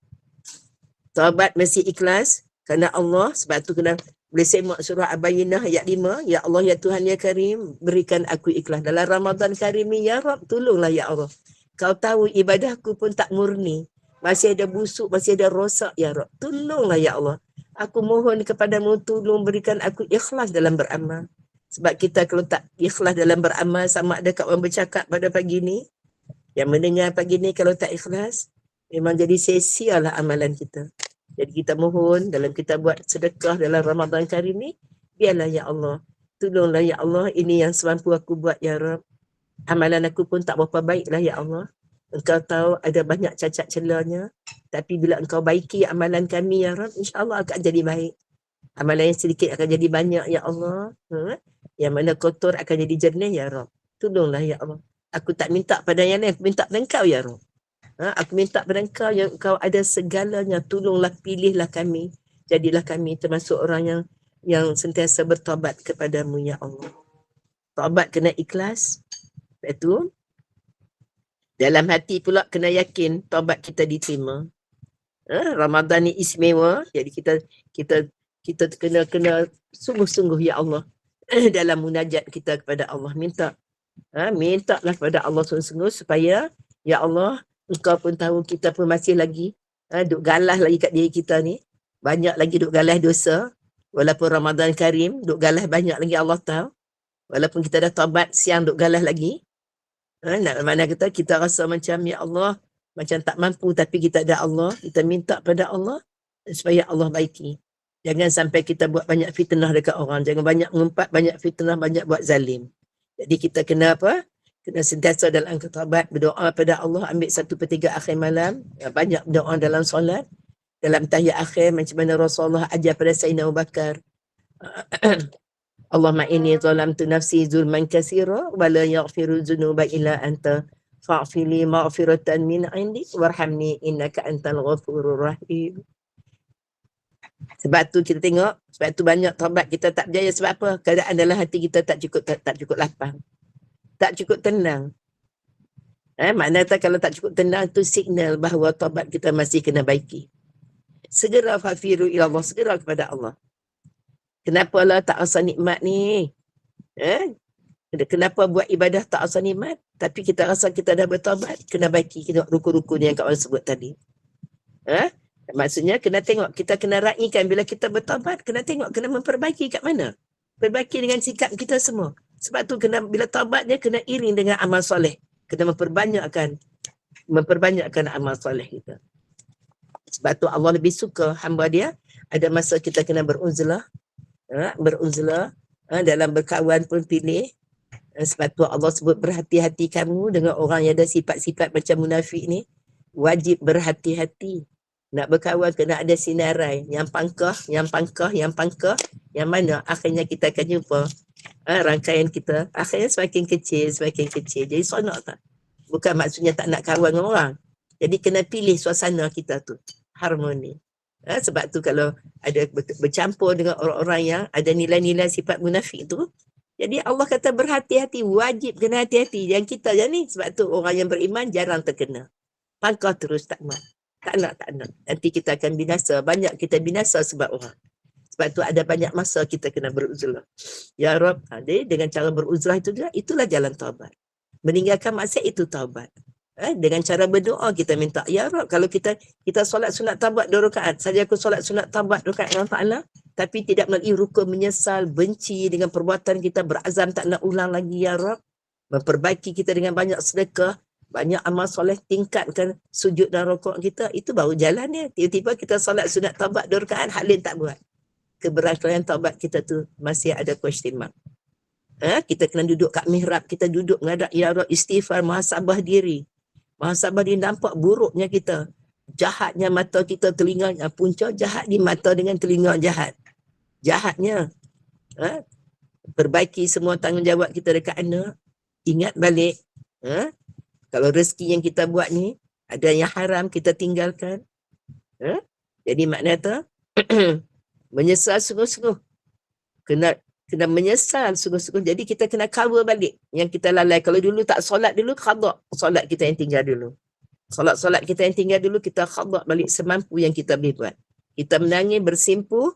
Taubat mesti ikhlas kerana Allah. Sebab tu kena boleh semak surah Al-Bayyinah ayat 5. Ya Allah ya Tuhan ya Karim, berikan aku ikhlas dalam Ramadan Karim ni ya Rab. Tolonglah ya Allah. Kau tahu ibadahku pun tak murni. Masih ada busuk, masih ada rosak ya Rab. Tolonglah ya Allah. Aku mohon kepadamu, tolong berikan aku ikhlas dalam beramal. Sebab kita kalau tak ikhlas dalam beramal, sama ada kat orang bercakap pada pagi ni, yang mendengar pagi ni kalau tak ikhlas, memang jadi sia-sia lah amalan kita. Jadi kita mohon dalam kita buat sedekah dalam Ramadan Karim ni, biarlah ya Allah. Tolonglah ya Allah, ini yang semampu aku buat ya Rab. Amalan aku pun tak berapa baik lah ya Allah. Engkau tahu ada banyak cacat celanya. Tapi bila engkau baiki amalan kami ya Rab, insyaAllah akan jadi baik. Amalan yang sedikit akan jadi banyak ya Allah. Yang mana kotor akan jadi jernih ya Rab. Tolonglah ya Allah. Aku tak minta pada yang lain, aku minta pada engkau ya Rab. Aku minta pada engkau yang engkau ada segalanya. Tolonglah, pilihlah kami. Jadilah kami termasuk orang yang sentiasa bertaubat kepadamu ya Allah. Taubat kena ikhlas. Lepas tu Dalam hati pula kena yakin taubat kita diterima. Ramadan ni istimewa, jadi kita kena sungguh-sungguh ya Allah dalam munajat kita kepada Allah, mintalah kepada Allah sungguh-sungguh supaya ya Allah, Engkau pun tahu kita pun masih lagi duk galah lagi kat diri kita ni, banyak lagi duk galah dosa. Walaupun Ramadan Karim duk galah banyak lagi, Allah tahu. Walaupun kita dah taubat, siang duk galah lagi. Nak mana kita rasa macam ya Allah, macam tak mampu, tapi kita ada Allah, kita minta pada Allah supaya Allah baiki. Jangan sampai kita buat banyak fitnah dekat orang, jangan banyak mengumpat, banyak fitnah, banyak buat zalim. Jadi kita kena apa? Kena sentiasa dalam taubat, berdoa pada Allah, ambil 1/3 akhir malam, banyak berdoa dalam solat, dalam tahiyat akhir macam mana Rasulullah ajar pada Sayyidina Abu Bakar. Allahumma inni zalamtu nafsi zulman katsira wa la yaghfiru dzunuba illa anta fa'fili maghfiratan min 'indik warhamni innaka antal ghafurur rahim. Sebab tu kita tengok, sebab tu banyak taubat kita tak berjaya. Sebab apa? Keadaan dalam hati kita tak cukup lapang, tak cukup tenang. Maknanya kalau tak cukup tenang tu signal bahawa taubat kita masih kena baiki. Segera fafiru ila Allah, segera kepada Allah. Kenapa Allah tak rasa nikmat ni? Kenapa buat ibadah tak rasa nikmat? Tapi kita rasa kita dah bertaubat, kena baiki kita ruku-ruku ni yang Kak Wan sebut tadi. Maksudnya kena tengok, kita kena raikan bila kita bertaubat, kena tengok, kena memperbaiki kat mana? Perbaiki dengan sikap kita semua. Sebab tu kena, bila taubat dia kena iring dengan amal soleh. Kena memperbanyakkan amal soleh kita. Sebab tu Allah lebih suka hamba dia, ada masa kita kena beruzlah, dalam berkawan pun pilih. Sebab tu Allah sebut berhati-hati kamu dengan orang yang ada sifat-sifat macam munafik ni. Wajib berhati-hati. Nak berkawan kena ada sinarai. Yang pangkah. Yang mana akhirnya kita akan jumpa rangkaian kita. Akhirnya semakin kecil. Jadi sonok tak? Bukan maksudnya tak nak kawan dengan orang. Jadi kena pilih suasana kita tu. Harmoni. Sebab tu kalau ada bercampur dengan orang-orang yang ada nilai-nilai sifat munafik tu, jadi Allah kata berhati-hati, wajib kena hati-hati. Yang kita je ni, sebab tu orang yang beriman jarang terkena. Pangkah terus tak nak. Nanti kita akan binasa. Banyak kita binasa sebab orang. Sebab tu ada banyak masa kita kena beruzlah. Ya Rab, dengan cara beruzlah itu juga, itulah jalan taubat. Meninggalkan maksiat itu taubat. Dengan cara berdoa kita minta, ya Rab, kalau kita solat sunat taubat 2 rakaat, saja aku solat sunat taubat 2 rakaat dengan Ta'ala, tapi tidak melalui rukun menyesal, benci dengan perbuatan kita, berazam tak nak ulang lagi, ya Rab. Memperbaiki kita dengan banyak sedekah, banyak amal soleh, tingkatkan sujud dan rukuk kita, itu baru jalannya. Tiba-tiba kita solat sunat taubat 2 rakaat, hak lain tak buat. Keberhasilan taubat kita tu masih ada question mark. Kita kena duduk kat mihrab, kita duduk menghadap ya Rab, istighfar, muhasabah diri. Muhasabah dia nampak buruknya kita. Jahatnya mata kita, telinganya. Punca jahat di mata dengan telinga jahat. Jahatnya. Perbaiki semua tanggungjawab kita dekat anak. Ingat balik. Kalau rezeki yang kita buat ni, ada yang haram kita tinggalkan. Jadi makna tu, menyesal sungguh-sungguh. Kena menyesal sungguh-sungguh. Jadi kita kena cover balik yang kita lalai. Kalau dulu tak solat dulu, khadar solat kita yang tinggal dulu. Solat kita yang tinggal dulu, kita khadar balik semampu yang kita boleh buat. Kita menangis, bersimpuh,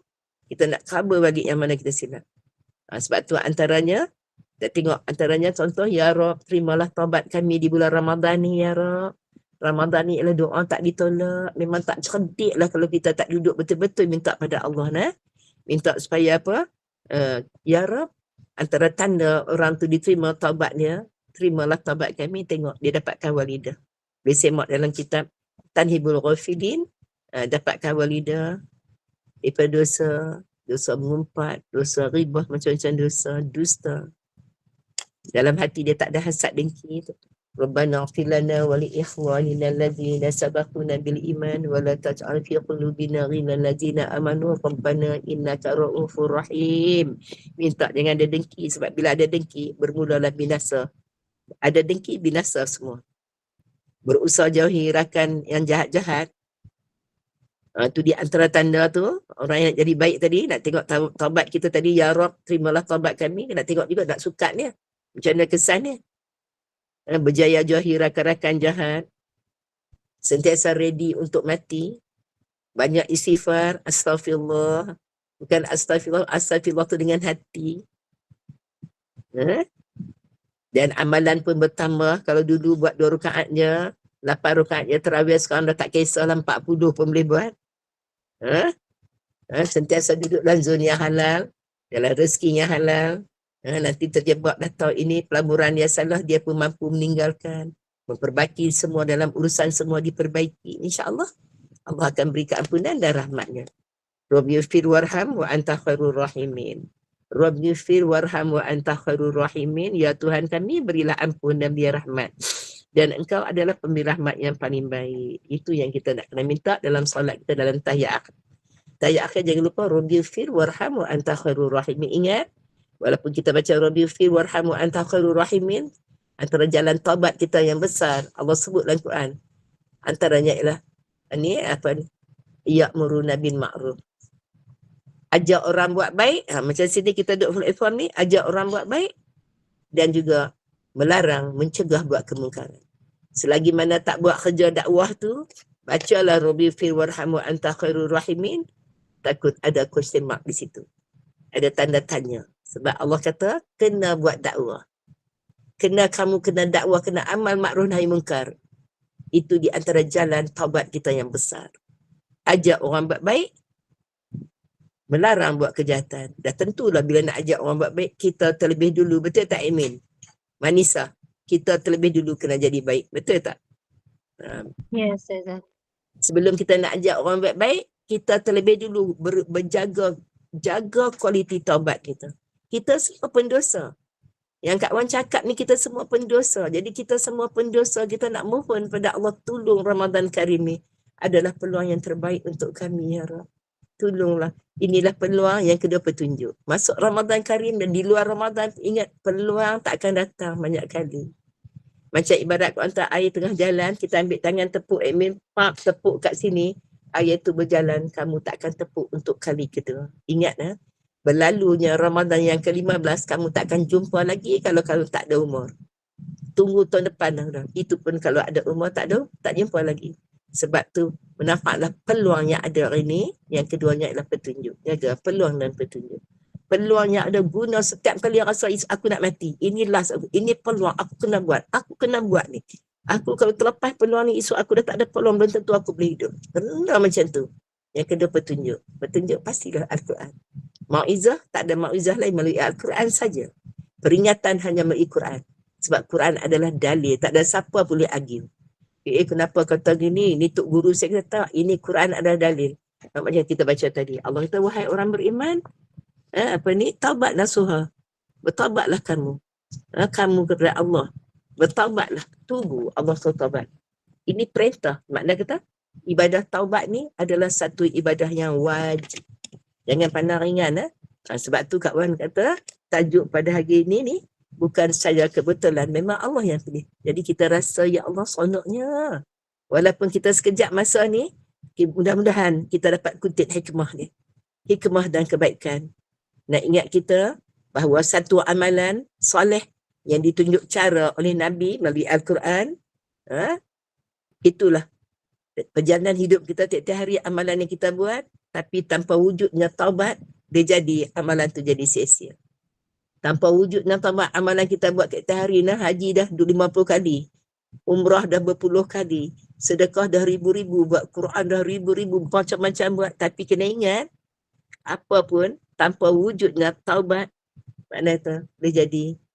kita nak cover balik yang mana kita silap. Sebab tu antaranya, kita tengok antaranya contoh, ya Rab, terimalah taubat kami di bulan Ramadan ni, ya Rab. Ramadan ni ialah doa tak ditolak. Memang tak cerdik lah kalau kita tak duduk betul-betul minta pada Allah. Minta supaya apa? Ya Rab, antara tanda orang tu diterima taubatnya, terimalah taubat kami, tengok dia dapatkan walidah. Besemak dalam kitab Tanhibul Ghafilin, dapatkan walidah daripada dosa mengumpat, dosa ribah, macam-macam dosa, dusta. Dalam hati dia tak ada hasad dengki tu. Rabbana ighfir lana wa li ikhwanina allazina sabaquna bil iman wa la taj'al fi qulubina ghillan ladzina amanu rabbana innaka ra'ufur rahim. Minta jangan ada dengki, sebab bila ada dengki bermulalah binasa. Ada dengki binasa semua. Berusaha jauhi rakan yang jahat-jahat. Tu di antara tanda tu, orang yang nak jadi baik tadi, nak tengok taubat kita tadi, ya Rab, terimalah taubat kami, nak tengok juga nak sukat dia. Macam mana kesannya? berjaya-jahi rakan-rakan jahat, sentiasa ready untuk mati, banyak istighfar, astaghfirullah, bukan astagfirullah tu dengan hati. Dan amalan pun bertambah. Kalau dulu buat 2 rakaat je, 8 rakaat je tarawih, sekarang dah tak kisahlah 40 pun boleh buat. Sentiasa duduk dalam zon yang halal, dalam rezeki yang halal. Nanti terjebak dah tahu ini pelaburan dia salah, dia pun mampu meninggalkan, memperbaiki semua, dalam urusan semua diperbaiki. InsyaAllah Allah akan beri keampunan dan rahmatnya. Rabbi ighfir warham wa anta khairur rahimin. Rabbi ighfir warham wa anta khairur rahimin. Ya Tuhan kami, berilah ampun dan biar rahmat, dan engkau adalah pemberi rahmat yang paling baik. Itu yang kita nak kena minta dalam solat kita, dalam tahiyat akhir. Tahiyat akhir jangan lupa Rabbi ighfir warham wa anta khairur rahimin. Ingat, walaupun kita baca Rabbi ighfir warham wa anta khairur rahimin, antara jalan taubat kita yang besar, Allah sebut dalam Quran, antaranya ialah ni apa ni? Ya'muruna bil ma'ruf. Ajak orang buat baik. Macam sini kita duduk platform ni, ajak orang buat baik, dan juga melarang, mencegah buat kemungkaran. Selagi mana tak buat kerja dakwah tu, bacalah Rabbi ighfir warham wa anta khairur rahimin. Takut ada question mark di situ, ada tanda tanya. Sebab Allah kata kena buat dakwah, kamu kena dakwah, kena amal makruf nahi munkar. Itu di antara jalan taubat kita yang besar. Ajak orang buat baik, melarang buat kejahatan. Dah tentulah bila nak ajak orang buat baik, kita terlebih dulu, betul tak Amin? Manisa, kita terlebih dulu kena jadi baik, betul tak? Yes, Ustazah. Sebelum kita nak ajak orang buat baik, kita terlebih dulu jaga kualiti taubat kita. Kita semua pendosa. Yang Kak Wan cakap ni, kita semua pendosa. Jadi kita semua pendosa, kita nak mohon pada Allah, tolong Ramadan Karim ni adalah peluang yang terbaik untuk kami, ya Rab. Tolonglah. Inilah peluang yang kedua, petunjuk. Masuk Ramadan Karim dan di luar Ramadan, ingat peluang tak akan datang banyak kali. Macam ibarat kau hantar air tengah jalan, kita ambil tangan tepuk admin, tepuk kat sini, air tu berjalan, kamu takkan tepuk untuk kali kedua. Ingat, berlalunya Ramadan yang ke-15, kamu takkan jumpa lagi kalau tak ada umur. Tunggu tahun depan dah. Itu pun kalau ada umur, tak jumpa lagi. Sebab tu menampaklah peluang yang ada hari ni. Yang keduanya adalah petunjuk. Jaga peluang dan petunjuk. Peluang yang ada guna setiap kali rasa aku nak mati. Ini last aku. Ini peluang aku kena buat. Aku kena buat ni. Aku kalau terlepas peluang ni, esok aku dah tak ada peluang, belum tentu aku boleh hidup. Kena macam tu. Yang kedua petunjuk. Petunjuk pastilah Al-Quran. Mau'izah, tak ada mau'izah lain melalui Al-Quran saja. Peringatan hanya melalui Quran. Sebab Quran adalah dalil. Tak ada siapa boleh argue. Kenapa kata gini? Ni Tok Guru saya kata, ini Quran adalah dalil. Macam kita baca tadi. Allah kata, wahai orang beriman, taubat nasuha. Bertaubatlah kamu. Kamu kepada Allah. Bertaubatlah. Tunggu Allah taubat. Ini perintah. Makna kata, ibadah taubat ni adalah satu ibadah yang wajib. Jangan pandang ringan. Sebab tu Kak Wan kata, tajuk pada hari ini ni, bukan saja kebetulan. Memang Allah yang pilih. Jadi kita rasa, ya Allah seronoknya. Walaupun kita sekejap masa ni, mudah-mudahan kita dapat kutip hikmah ni. Hikmah dan kebaikan. Nak ingat kita bahawa satu amalan soleh yang ditunjuk cara oleh Nabi melalui Al-Quran, itulah perjalanan hidup kita tiap-tiap hari. Amalan yang kita buat, tapi tanpa wujudnya taubat, dia jadi amalan tu jadi sia-sia. Tanpa wujudnya taubat, amalan kita buat tiap-tiap hari, haji dah 50 kali, umrah dah berpuluh kali, sedekah dah ribu-ribu, buat Quran dah ribu-ribu, macam-macam buat. Tapi kena ingat, apa pun tanpa wujudnya taubat, makna tu dia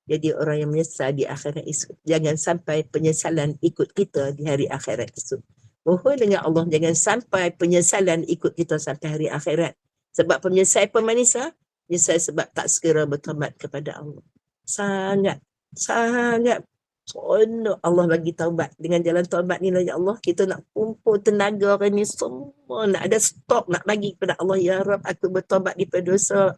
jadi orang yang menyesal di akhirat esok. Jangan sampai penyesalan ikut kita di hari akhirat esok. Mohon dengan Allah, jangan sampai penyesalan ikut kita sampai hari akhirat. Sebab penyesalan pemanisa, menyesal sebab tak segera bertaubat kepada Allah. Sangat seronok Allah bagi taubat. Dengan jalan taubat ni lah, ya Allah, kita nak kumpul tenaga hari ni semua, nak ada stok nak bagi kepada Allah. Ya Rab, aku bertaubat daripada dosa,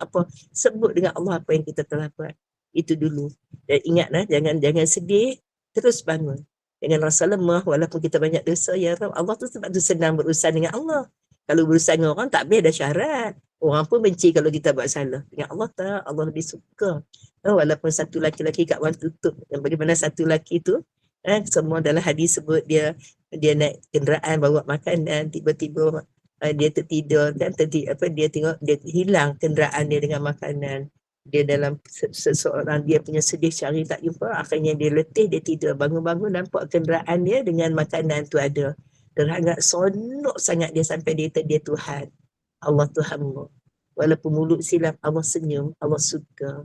sebut dengan Allah apa yang kita telah buat. Itu dulu. Dan ingat, jangan sedih, terus bangun. Jangan rasa lemah walaupun kita banyak dosa. Ya Rab, Allah tu sebab tu senang berurusan dengan Allah. Kalau berurusan dengan orang, tak boleh ada syarat. Orang pun benci kalau kita buat salah. Dengan Allah tak, Allah lebih suka. Walaupun satu laki-laki Kak Wan tutup, dan bagaimana satu laki tu, Semua dalam hadis sebut dia naik kenderaan bawa makanan, tiba-tiba dia tertidur kan, dia tengok dia hilang kenderaan dia dengan makanan. Dia dalam seseorang dia punya sedih cari tak jumpa, akhirnya dia letih, dia tidur, bangun-bangun nampak kenderaan dia dengan makanan tu ada. Terhangat sonok sangat dia sampai dia Tuhan, Allah Tuhanmu. Walaupun mulut silap, Allah senyum, Allah suka.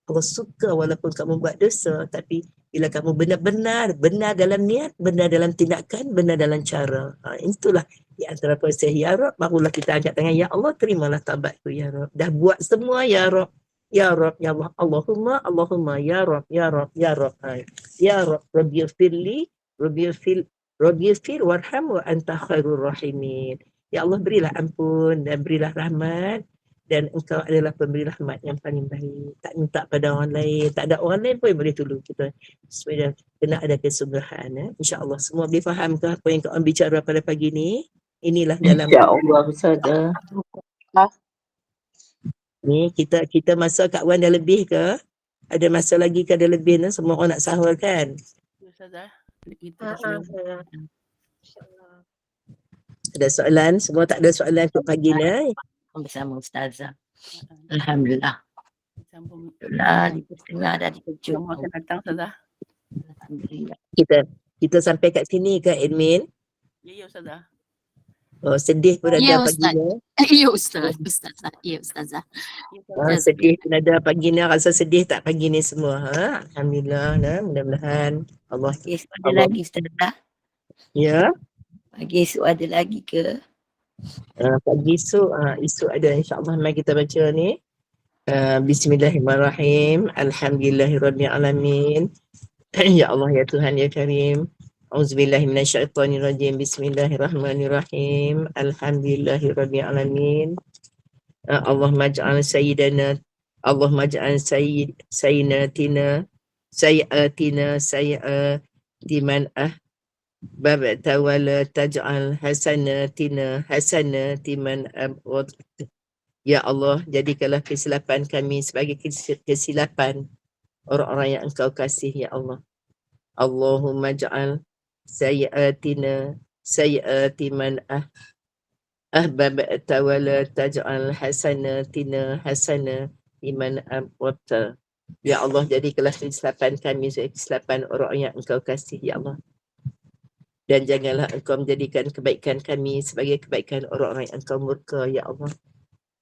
Allah suka walaupun kamu buat dosa, tapi bila kamu benar-benar benar dalam niat, benar dalam tindakan, benar dalam cara. Itulah di antara proses ya Rab, barulah kita angkat tangan, ya Allah terimalah taubatku ya Rab. Dah buat semua ya Rab. Ya Rab, ya Allah, Allahumma ya Rab, ya Rab, ya Rab. Ya Rab, Rabbighfirli, Rabbighfir warham wa anta khairur rahimin. Ya Allah, berilah ampun dan berilah rahmat, dan engkau adalah pemberi rahmat yang paling baik. Tak minta pada orang lain, tak ada orang lain pun yang boleh tolong kita. Supaya kena ada kesungguhan. InsyaAllah semua boleh faham ke apa yang kau bicara pada pagi ni? Inilah dalam InsyaAllah Ustazah. ni kita masa Kak Wan dah lebih ke? Ada masa lagi ke ada lebih ni? Semua orang nak sahur kan? Ustazah, kita dah InsyaAllah. Ada soalan? Semua tak ada soalan untuk pagi ni? Bersama Ustazah. Alhamdulillah. sambung. Alhamdulillah, di setengah dah dikejut. Semua akan datang Ustazah. Alhamdulillah. Kita sampai kat sini ke admin? Ya Ustazah. Oh, sedih pun Ya, ada Ustaz. pagi ni. Ya Ustazah. Ya Ustazah. Ya, Ustazah. Sedih pun ada pagi ni. Rasa sedih tak pagi ni semua? Alhamdulillah. Mudah-mudahan Allah. Pagi esok ada lagi Ustazah. Ya. Pagi esok ada lagi ke? Pagi esok ada insyaAllah. Mari kita baca ni. Bismillahirrahmanirrahim. Alhamdulillahirrabbilalamin. Ya Allah, ya Tuhan, ya Karim. Auzubillahi minasyaitonirrajim. Bismillahirrahmanirrahim. Alhamdulillahirrabbilalamin. Allahumma ja'al sayyidana, Allahumma ja'al sayyidatina sayyi'ati man babta wala taj'al hasanatina man abghad. Ya Allah, jadikanlah kesilapan kami sebagai kesilapan orang-orang yang Engkau kasih, ya Allah. Allahumma ja'al sayyi'ati man ahbabta wala taj'al hasanatina man abghad. Ya Allah, jadikanlah kesilapan kami sebagai kesilapan orang yang Engkau kasih, ya Allah. Dan janganlah Engkau menjadikan kebaikan kami sebagai kebaikan orang-orang yang Engkau murka, ya Allah.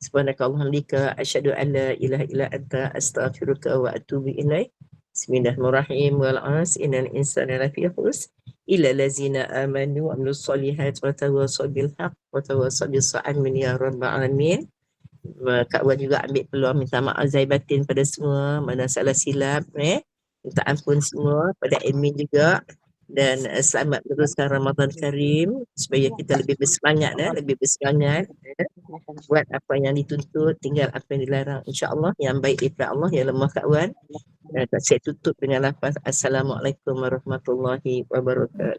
Subhanakallahumma asyhadu an la ilaha illa anta astaghfiruka wa atubu ilaik. Bismillahirrahmanirrahim. Wal 'asri innal insana lafi khusr illa allazina amanu wa amilus solihati wa tawassaw bil haqq wa tawassaw bis sabr. Amin ya rabbal alamin. Kak Wan juga ambil peluang minta maaf zahir batin pada semua mana salah silap, minta ampun semua pada admin juga. Dan selamat meneruskan Ramadan Karim supaya kita lebih bersemangat, buat apa yang dituntut, tinggal apa yang dilarang, insya-Allah. Yang baik daripada Allah, yang lemah Kak Wan. Saya tutup dengan lafaz Assalamualaikum warahmatullahi wabarakatuh.